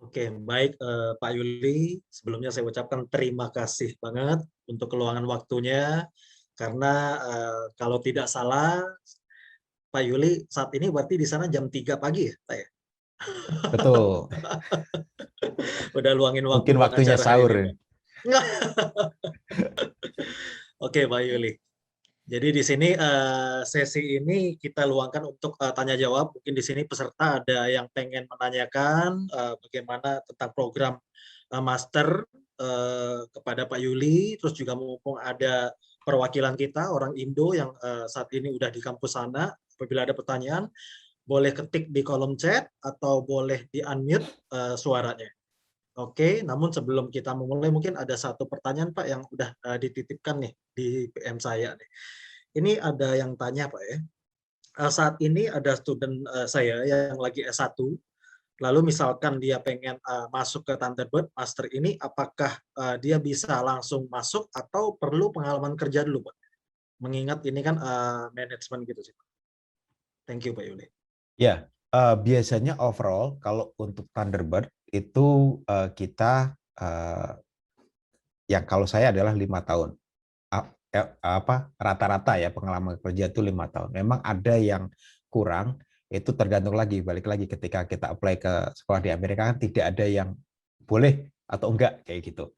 A: Oke, baik Pak Yuli. Sebelumnya saya ucapkan terima kasih banget untuk keluangan waktunya. Karena kalau tidak salah, Pak Yuli saat ini berarti di sana jam 3 pagi ya, Pak ya?
F: Betul.
A: Udah luangin waktu
F: Mungkin
A: buat
F: waktunya
A: acara hari
F: sahur.
A: ini, Pak. Oke, Pak Yuli. Jadi di sini sesi ini kita luangkan untuk tanya jawab. Mungkin di sini peserta ada yang pengen menanyakan bagaimana tentang program master kepada Pak Yuli. Terus juga mumpung ada perwakilan kita orang Indo yang saat ini udah di kampus sana. Apabila ada pertanyaan, boleh ketik di kolom chat atau boleh di unmute suaranya. Oke, namun sebelum kita memulai mungkin ada satu pertanyaan Pak yang udah dititipkan nih di PM saya nih. Ini ada yang tanya Pak ya. Saat ini ada student saya yang lagi S1, lalu misalkan dia pengen masuk ke Thunderbird Master ini, apakah dia bisa langsung masuk atau perlu pengalaman kerja dulu Pak? Mengingat ini kan manajemen gitu sih Pak. Thank you Pak Yuli.
F: Ya, biasanya overall kalau untuk Thunderbird itu kita yang kalau saya adalah 5 tahun. Rata-rata ya pengalaman kerja itu 5 tahun. Memang ada yang kurang, itu tergantung lagi, balik lagi ketika kita apply ke sekolah di Amerika kan tidak ada yang boleh atau enggak kayak gitu.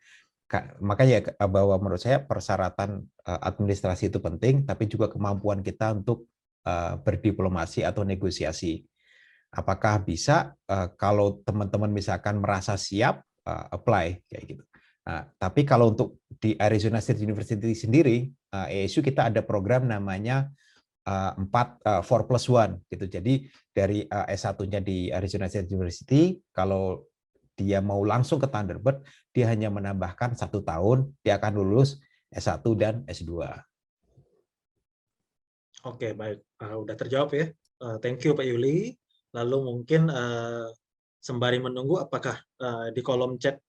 F: Makanya bahwa menurut saya persyaratan administrasi itu penting, tapi juga kemampuan kita untuk berdiplomasi atau negosiasi. Apakah bisa kalau teman-teman misalkan merasa siap apply kayak gitu. Nah, tapi kalau untuk di Arizona State University sendiri, ASU kita ada program namanya 4+1 gitu. Jadi dari S1-nya di Arizona State University, kalau dia mau langsung ke Thunderbird, dia hanya menambahkan 1 tahun, dia akan lulus S1 dan S2.
A: Oke, baik. Udah terjawab ya. Thank you Pak Yuli. Lalu mungkin sembari menunggu apakah di kolom chat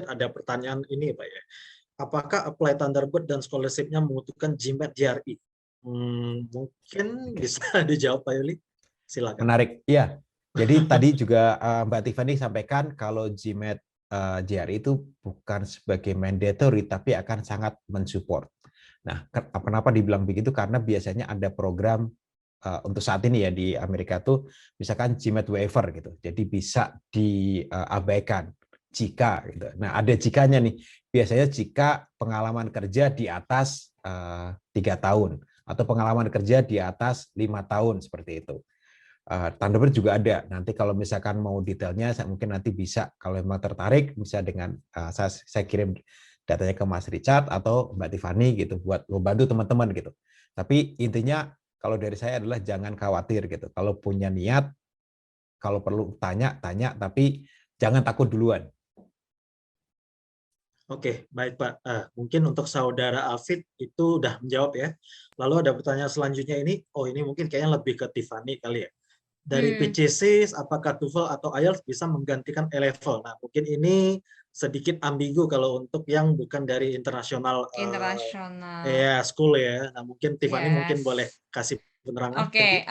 A: ada pertanyaan ini Pak ya. Apakah apply Thunderbird dan scholarship-nya membutuhkan GMAT GRE? Mungkin bisa dijawab Pak Yuli. Silakan.
F: Menarik. Ya. Jadi tadi juga Mbak Tiffany sampaikan kalau GMAT GRE itu bukan sebagai mandatory tapi akan sangat mensupport. Nah, kenapa dibilang begitu? Karena biasanya ada program untuk saat ini ya di Amerika tuh misalkan GMAT waiver gitu. Jadi bisa diabaikan jika gitu. Nah, ada jikanya nih. Biasanya jika pengalaman kerja di atas 3 tahun atau pengalaman kerja di atas 5 tahun seperti itu. Thunderbird juga ada. Nanti kalau misalkan mau detailnya mungkin nanti bisa kalau memang tertarik bisa dengan saya kirim datanya ke Mas Richard atau Mbak Tiffany gitu buat membantu teman-teman gitu. Tapi intinya kalau dari saya adalah jangan khawatir gitu. Kalau punya niat, kalau perlu tanya, tapi jangan takut duluan.
A: Oke, baik Pak. Mungkin untuk saudara Afid itu udah menjawab ya. Lalu ada pertanyaan selanjutnya ini, ini mungkin kayaknya lebih ke Tiffany kali ya. Dari PCC, apakah TOEFL atau IELTS bisa menggantikan A-level? Nah, mungkin ini sedikit ambigu kalau untuk yang bukan dari internasional school ya. Nah, mungkin Tiffany mungkin boleh kasih penerangan.
E: Oke,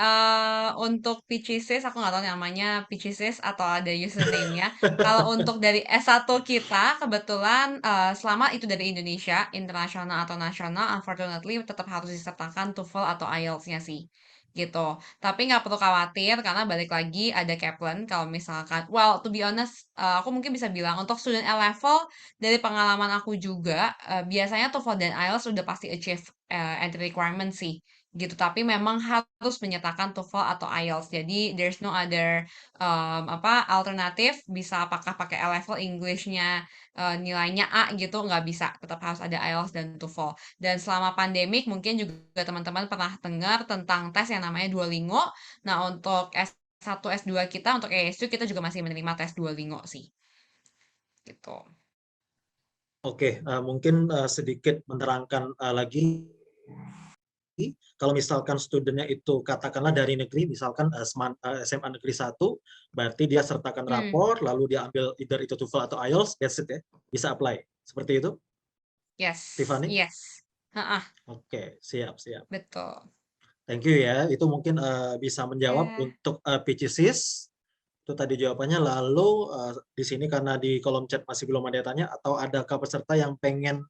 E: untuk PCCS aku nggak tahu namanya PCCS atau ada username-nya. Kalau untuk dari S1 kita kebetulan selama itu dari Indonesia, internasional atau nasional, unfortunately tetap harus disertakan TOEFL atau IELTS-nya sih. Gitu. Tapi nggak perlu khawatir karena balik lagi ada Kaplan kalau misalkan, well to be honest, aku mungkin bisa bilang untuk student A-level dari pengalaman aku juga biasanya TOEFL dan IELTS sudah pasti achieve entry requirement sih gitu. Tapi memang harus menyertakan TOEFL atau IELTS. Jadi there's no other alternatif. Bisa apakah pakai A-level English-nya nilainya A gitu, nggak bisa. Tetap harus ada IELTS dan TOEFL. Dan selama pandemik mungkin juga teman-teman pernah dengar tentang tes yang namanya Duolingo. Nah, untuk S1, S2 kita, untuk ASU kita juga masih menerima tes Duolingo sih. Gitu.
A: Oke, mungkin sedikit menerangkan lagi. Kalau misalkan studentnya itu katakanlah dari negeri, misalkan SMA Negeri 1, berarti dia sertakan rapor, lalu dia ambil either itu TOEFL atau IELTS, that's it ya, bisa apply. Seperti itu?
E: Yes.
A: Tiffany?
E: Yes. Heeh,
A: Oke, siap, siap.
E: betul.
A: Thank you ya. Itu mungkin bisa menjawab
E: Ya.
A: untuk PCSIS. Itu tadi jawabannya. Lalu di sini karena di kolom chat masih belum ada yang tanya, atau adakah peserta yang pengen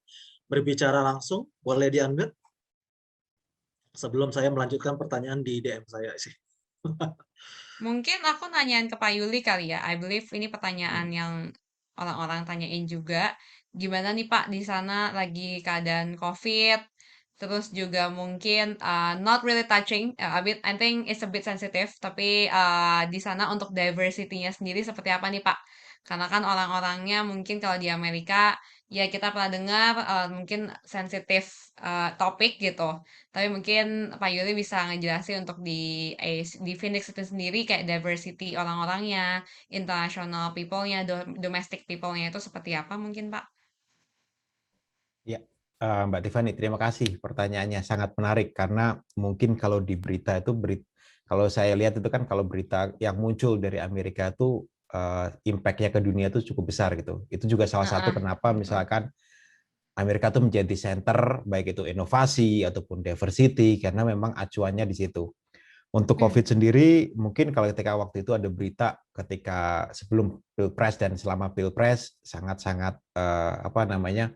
A: berbicara langsung? Boleh di-unmute sebelum saya melanjutkan pertanyaan di DM saya sih.
E: Mungkin aku nanyain ke Pak Yuli kali ya. I believe ini pertanyaan
A: Hmm.
E: yang orang-orang tanyain juga. Gimana nih Pak di sana lagi keadaan COVID? Terus juga mungkin not really touching, a bit, I think it's a bit sensitive. Tapi di sana untuk diversity-nya sendiri seperti apa nih Pak? Karena kan orang-orangnya mungkin kalau di Amerika ya kita pernah dengar mungkin sensitif topik gitu. Tapi mungkin Pak Yuli bisa ngejelasin untuk di Phoenix itu sendiri kayak diversity orang-orangnya, international people-nya, domestic people-nya itu seperti apa mungkin Pak?
F: Ya, Mbak Tiffany, terima kasih pertanyaannya, sangat menarik karena mungkin kalau di berita itu kalau saya lihat itu kan kalau berita yang muncul dari Amerika itu impact-nya ke dunia itu cukup besar gitu. Itu juga salah satu
E: Heeh,
F: kenapa
E: betul.
F: misalkan Amerika itu menjadi center baik itu inovasi ataupun diversity karena memang acuannya di situ. Untuk
E: Hmm,
F: COVID sendiri, mungkin kalau ketika waktu itu ada berita ketika sebelum Pilpres dan selama Pilpres sangat-sangat apa namanya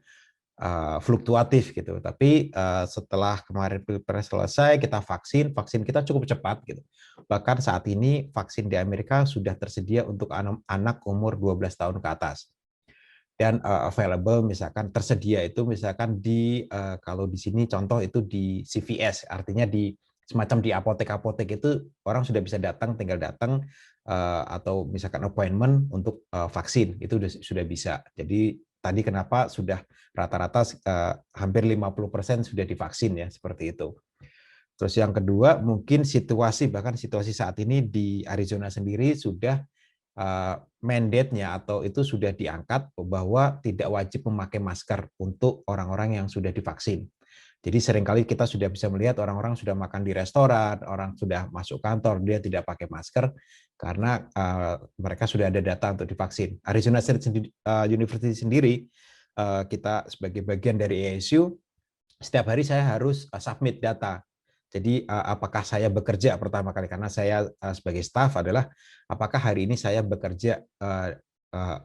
F: fluktuatif gitu. Tapi setelah kemarin Pilpres selesai, kita vaksin kita cukup cepat gitu. Bahkan saat ini vaksin di Amerika sudah tersedia untuk anak umur 12 tahun ke atas. Dan available misalkan tersedia itu misalkan di kalau di sini contoh itu di CVS, artinya di semacam di apotek-apotek itu orang sudah bisa datang, tinggal datang atau misalkan appointment untuk vaksin itu sudah bisa. Jadi tadi kenapa sudah rata-rata hampir 50% sudah divaksin ya, seperti itu. Terus yang kedua mungkin bahkan situasi saat ini di Arizona sendiri sudah mandate-nya atau itu sudah diangkat bahwa tidak wajib memakai masker untuk orang-orang yang sudah divaksin. Jadi seringkali kita sudah bisa melihat orang-orang sudah makan di restoran, orang sudah masuk kantor, dia tidak pakai masker karena mereka sudah ada data untuk divaksin. Arizona State University sendiri, kita sebagai bagian dari ASU, setiap hari saya harus submit data. Jadi apakah saya bekerja pertama kali karena saya sebagai staff adalah apakah hari ini saya bekerja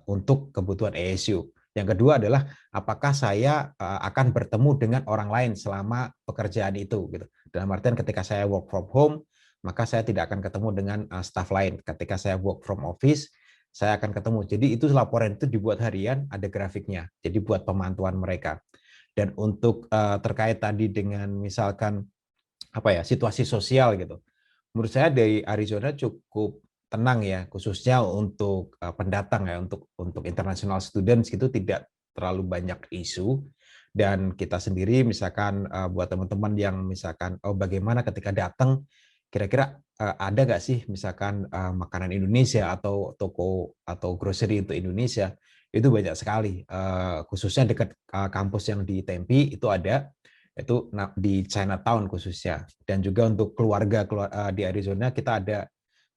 F: untuk kebutuhan ASU. Yang kedua adalah apakah saya akan bertemu dengan orang lain selama pekerjaan itu gitu. Dalam artian ketika saya work from home, maka saya tidak akan ketemu dengan staff lain. Ketika saya work from office, saya akan ketemu. Jadi itu laporan itu dibuat harian, ada grafiknya. Jadi buat pemantauan mereka. Dan untuk terkait tadi dengan misalkan apa ya situasi sosial gitu, menurut saya dari Arizona cukup tenang ya, khususnya untuk pendatang ya, untuk international students gitu tidak terlalu banyak isu. Dan kita sendiri misalkan buat teman-teman yang misalkan bagaimana ketika datang kira-kira ada nggak sih misalkan makanan Indonesia atau toko atau grocery untuk Indonesia, itu banyak sekali, khususnya dekat kampus yang di Tempe itu ada, itu di Chinatown khususnya. Dan juga untuk keluarga di Arizona kita ada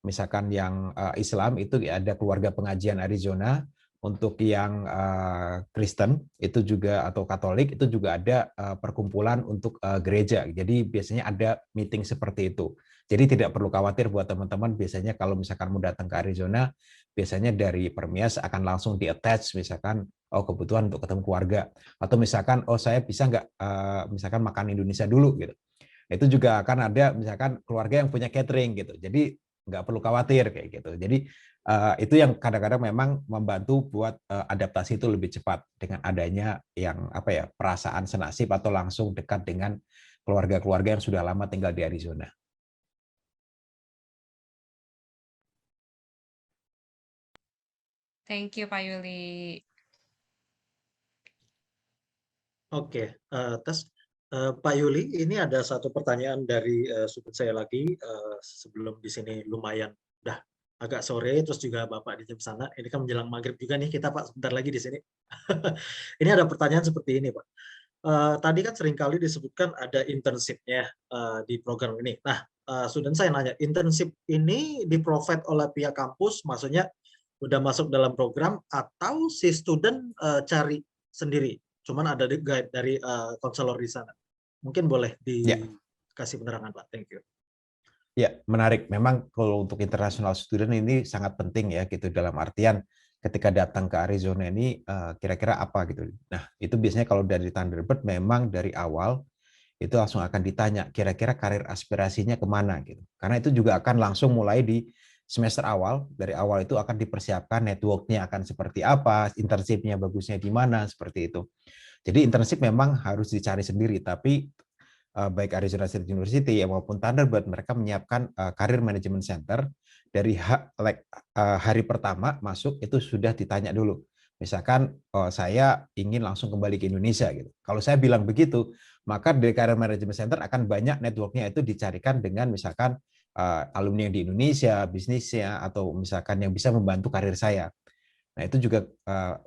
F: misalkan yang Islam itu ada keluarga pengajian Arizona, untuk yang Kristen itu juga atau Katolik itu juga ada perkumpulan untuk gereja. Jadi biasanya ada meeting seperti itu. Jadi tidak perlu khawatir buat teman-teman, biasanya kalau misalkan mau datang ke Arizona, biasanya dari Permias akan langsung di-attach misalkan kebutuhan untuk ketemu keluarga, atau misalkan saya bisa nggak misalkan makan Indonesia dulu gitu. Itu juga akan ada misalkan keluarga yang punya catering gitu. Jadi nggak perlu khawatir kayak gitu. Jadi itu yang kadang-kadang memang membantu buat adaptasi itu lebih cepat dengan adanya yang apa ya perasaan senasib atau langsung dekat dengan keluarga-keluarga yang sudah lama tinggal di Arizona.
E: Thank you Pak Yuli.
A: Oke, tes Pak Yuli, ini ada satu pertanyaan dari sudut saya lagi sebelum di sini lumayan udah agak sore, terus juga Bapak di jam sana. Ini kan menjelang maghrib juga nih kita Pak, sebentar lagi di sini. Ini ada pertanyaan seperti ini Pak. Tadi kan seringkali disebutkan ada internship-nya di program ini. Nah, student saya nanya, internship ini di-provide oleh pihak kampus, maksudnya udah masuk dalam program atau si student cari sendiri? Cuman ada guide dari konselor di sana. Mungkin boleh
F: Ya.
A: dikasih penerangan, Pak. Thank you.
F: Ya, menarik. Memang kalau untuk international student ini sangat penting ya gitu, dalam artian ketika datang ke Arizona ini kira-kira apa gitu. Nah, itu biasanya kalau dari Thunderbird memang dari awal itu langsung akan ditanya kira-kira karir aspirasinya kemana gitu. Karena itu juga akan langsung mulai di semester awal. Dari awal itu akan dipersiapkan network-nya akan seperti apa, internship-nya bagusnya di mana, seperti itu. Jadi internship memang harus dicari sendiri, tapi baik Arizona State University maupun Thunderbird mereka menyiapkan Career Management Center dari hari pertama masuk itu sudah ditanya dulu. Misalkan saya ingin langsung kembali ke Indonesia gitu. Kalau saya bilang begitu, maka dari Career Management Center akan banyak networknya itu dicarikan dengan misalkan alumni yang di Indonesia, bisnisnya, atau misalkan yang bisa membantu karir saya. Nah, itu juga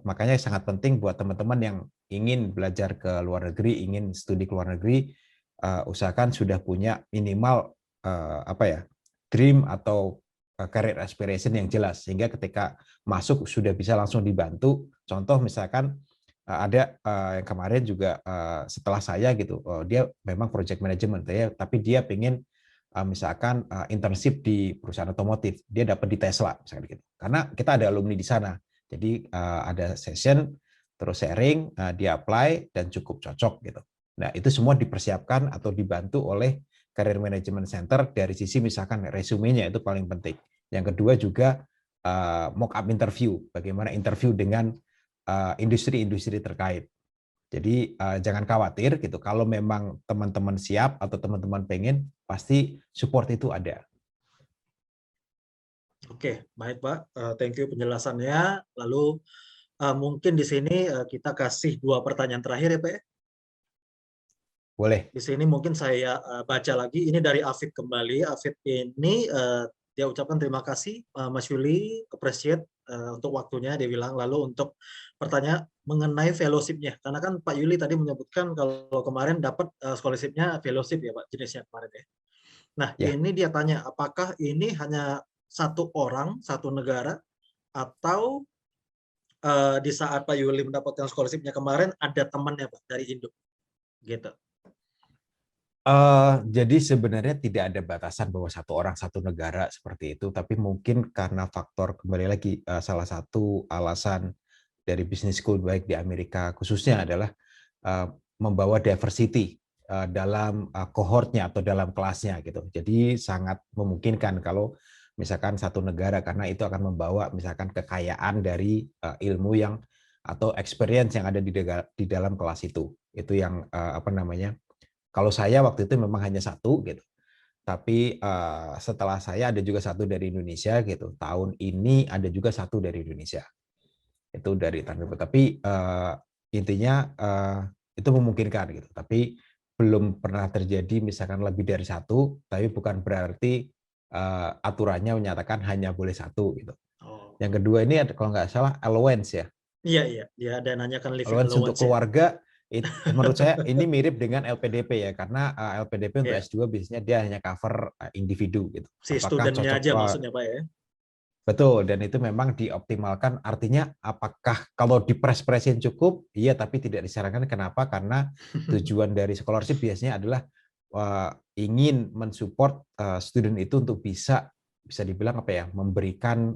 F: makanya sangat penting buat teman-teman yang ingin belajar ke luar negeri, ingin studi ke luar negeri, usahakan sudah punya minimal dream atau career aspiration yang jelas, sehingga ketika masuk sudah bisa langsung dibantu. Contoh misalkan ada yang kemarin juga setelah saya gitu, dia memang project management ya, tapi dia pengen misalkan internship di perusahaan otomotif, dia dapat di Tesla misalkan gitu. Karena kita ada alumni di sana. Jadi ada session, terus sharing, dia apply dan cukup cocok gitu. Nah, itu semua dipersiapkan atau dibantu oleh Career Management Center dari sisi misalkan resumenya itu paling penting. Yang kedua juga mock up interview, bagaimana interview dengan industri-industri terkait. Jadi jangan khawatir gitu, kalau memang teman-teman siap atau teman-teman pengen, pasti support itu ada.
A: Oke, baik Pak. Thank you penjelasannya. Lalu mungkin di sini kita kasih 2 pertanyaan terakhir ya Pak.
F: Boleh.
A: Di sini mungkin saya baca lagi. Ini dari Afid kembali. Afid ini dia ucapkan terima kasih Mas Yuli, appreciate untuk waktunya. Dia bilang lalu untuk pertanyaan mengenai fellowship-nya. Karena kan Pak Yuli tadi menyebutkan kalau kemarin dapat scholarship-nya fellowship ya Pak, jenisnya kemarin ya. Nah,
F: Ya.
A: ini dia tanya apakah ini hanya 1 orang, 1 negara, atau di saat Pak Yuli mendapatkan scholarship-nya kemarin ada temannya Pak dari Indo, gitu.
F: Jadi sebenarnya tidak ada batasan bahwa 1 orang 1 negara seperti itu, tapi mungkin karena faktor kembali lagi salah satu alasan dari business school baik di Amerika khususnya adalah membawa diversity dalam cohortnya atau dalam kelasnya gitu. Jadi sangat memungkinkan kalau misalkan 1 negara, karena itu akan membawa misalkan kekayaan dari ilmu yang atau experience yang ada di dalam kelas itu. Itu yang kalau saya waktu itu memang hanya 1 gitu. Tapi setelah saya ada juga 1 dari Indonesia gitu. Tahun ini ada juga 1 dari Indonesia. Itu dari Thunderbird. Tapi intinya itu memungkinkan gitu. Tapi belum pernah terjadi misalkan lebih dari 1, tapi bukan berarti aturannya menyatakan hanya boleh 1 gitu.
A: Oh.
F: Yang kedua ini kalau nggak salah allowance ya.
A: Iya. Dia ada nanyakan living
F: Allowance untuk
A: allowance
F: keluarga. Menurut saya ini mirip dengan LPDP ya, karena LPDP untuk
A: ya.
F: S2 biasanya dia hanya cover individu gitu.
A: Si
F: Apakah
A: studentnya
F: cocok
A: aja maksudnya Pak ya?
F: Betul, dan itu memang dioptimalkan, artinya apakah kalau dipres-presin cukup, iya, tapi tidak disarankan. Kenapa? Karena tujuan dari scholarship biasanya adalah ingin mensupport student itu untuk bisa dibilang memberikan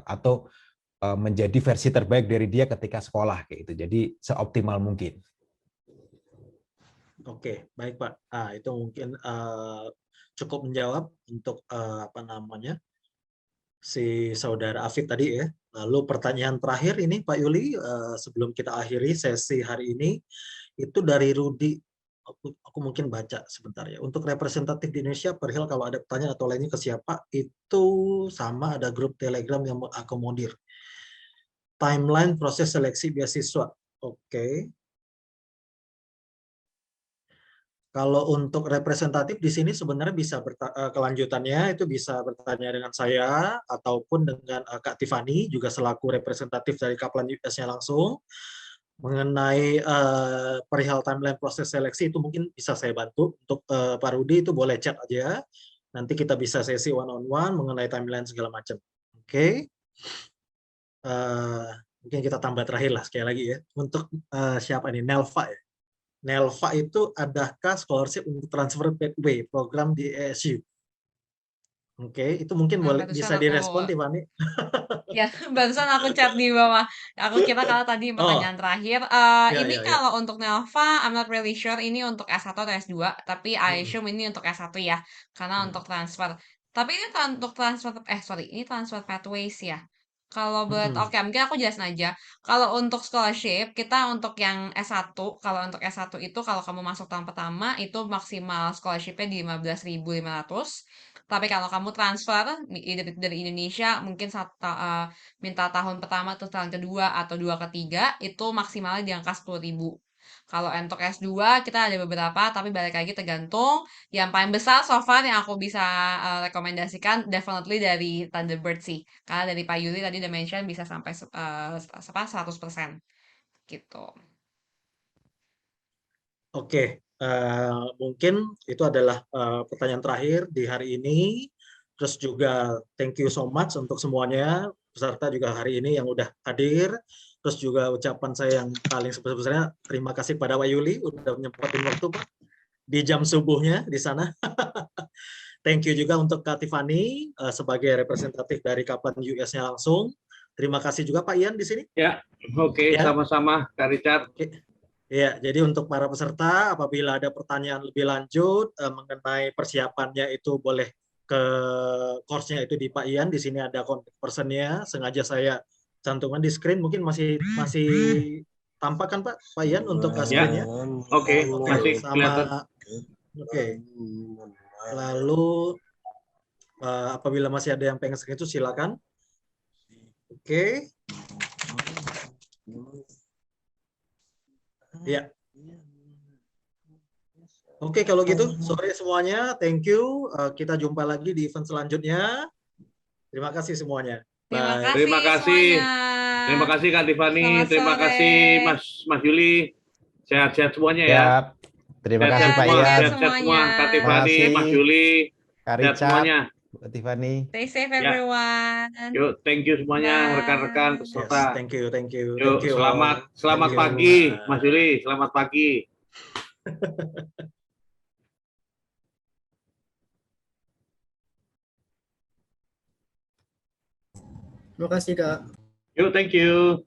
F: atau menjadi versi terbaik dari dia ketika sekolah kayak gitu. Jadi seoptimal mungkin.
A: Oke, baik Pak. Itu mungkin cukup menjawab untuk si saudara Afid tadi ya. Lalu pertanyaan terakhir ini Pak Yuli, sebelum kita akhiri sesi hari ini, itu dari Rudi. Aku mungkin baca sebentar ya. Untuk representatif di Indonesia, perihal kalau ada pertanyaan atau lainnya ke siapa, itu sama ada grup Telegram yang mengakomodir. Timeline proses seleksi beasiswa. Oke. Kalau untuk representatif di sini sebenarnya bisa kelanjutannya itu bisa bertanya dengan saya ataupun dengan Kak Tiffany juga selaku representatif dari Kaplan US-nya langsung mengenai perihal timeline proses seleksi itu mungkin bisa saya bantu. Untuk Pak Rudi itu boleh chat aja. Nanti kita bisa sesi one on one mengenai timeline segala macam. Oke. Mungkin kita tambah terakhir lah sekali lagi ya. Untuk siapa ini? Nelva ya. Nelva itu adakah scholarship untuk transfer pathway program di ASU? Oke, itu mungkin
E: Nah,
A: boleh
E: barusan
A: bisa
E: aku
A: direspon, Tiffany.
E: ya, barusan aku chat di bawah. Aku kira kalau tadi
A: Oh,
E: pertanyaan terakhir.
A: ya,
E: Ini
A: ya, ya.
E: kalau untuk Nelva, I'm not really sure ini untuk S1 atau S2, tapi I
A: Mm-mm.
E: assume ini untuk S1 ya, karena untuk transfer. Tapi ini untuk transfer, sorry, ini transfer pathways ya. Kalau buat,
A: Mm-mm.
E: oke, mungkin aku jelasin aja. Kalau untuk scholarship, kita untuk yang S1, kalau untuk S1 itu kalau kamu masuk tahun pertama, itu maksimal scholarship-nya di 15.500. Tapi kalau kamu transfer dari Indonesia, mungkin minta tahun pertama atau tahun kedua atau dua ketiga itu maksimalnya di angka 10.000. Kalau untuk S2 kita ada beberapa tapi balik lagi tergantung. Yang paling besar so far yang aku bisa rekomendasikan definitely dari Thunderbird sih. Karena dari Pak Yuli tadi udah mention bisa sampai 100% gitu.
A: Oke, mungkin itu adalah pertanyaan terakhir di hari ini. Terus juga thank you so much untuk semuanya, peserta juga hari ini yang udah hadir. Terus juga ucapan saya yang paling sebesar-besarnya, terima kasih pada Pak Yuli udah nyempetin waktu Pak di jam subuhnya di sana. Thank you juga untuk Kak Tiffany sebagai representatif dari Kaplan US-nya langsung. Terima kasih juga Pak Ian di sini.
B: Ya, oke,
A: Ya.
B: sama-sama Kak Richard.
A: Oke. Ya, jadi untuk para peserta, apabila ada pertanyaan lebih lanjut mengenai persiapannya itu boleh ke course-nya itu di Pak Ian. Di sini ada contact person-nya. Sengaja saya cantumkan di screen. Mungkin masih tampak kan Pak Ian untuk screen-nya?
B: Oke,
A: Oke,
B: masih kelihatan.
A: Oke. Lalu apabila masih ada yang pengen screen itu silakan. Oke. Ya. Oke, kalau gitu, sore semuanya. Thank you. Kita jumpa lagi di event selanjutnya. Terima kasih semuanya.
E: Terima
A: Bye.
E: kasih
B: Terima kasih.
E: semuanya.
B: Terima kasih Kak Tiffany.
E: Selamat
B: Terima
E: sore.
B: kasih Mas Yuli. Sehat-sehat semuanya ya.
F: Siap. Terima
B: Sehat-sehat
F: kasih Pak
B: semua.
F: Ian.
B: Sehat-sehat semua.
E: semuanya.
B: Kak Tiffany,
F: Terima kasih.
B: Mas Yuli.
F: Kak
B: Sehat
F: Richard,
B: semuanya.
F: Bu Tiffany.
E: Stay safe
B: Ya.
E: everyone.
B: Yuk, thank you semuanya rekan-rekan
E: Bye.
A: Yes,
B: peserta.
A: thank you, thank you.
B: Yuk,
A: Thank you
B: selamat
A: all. Thank you.
B: pagi Mas Yuli. Selamat pagi.
G: Terima kasih, Kak.
B: Yuk, thank you.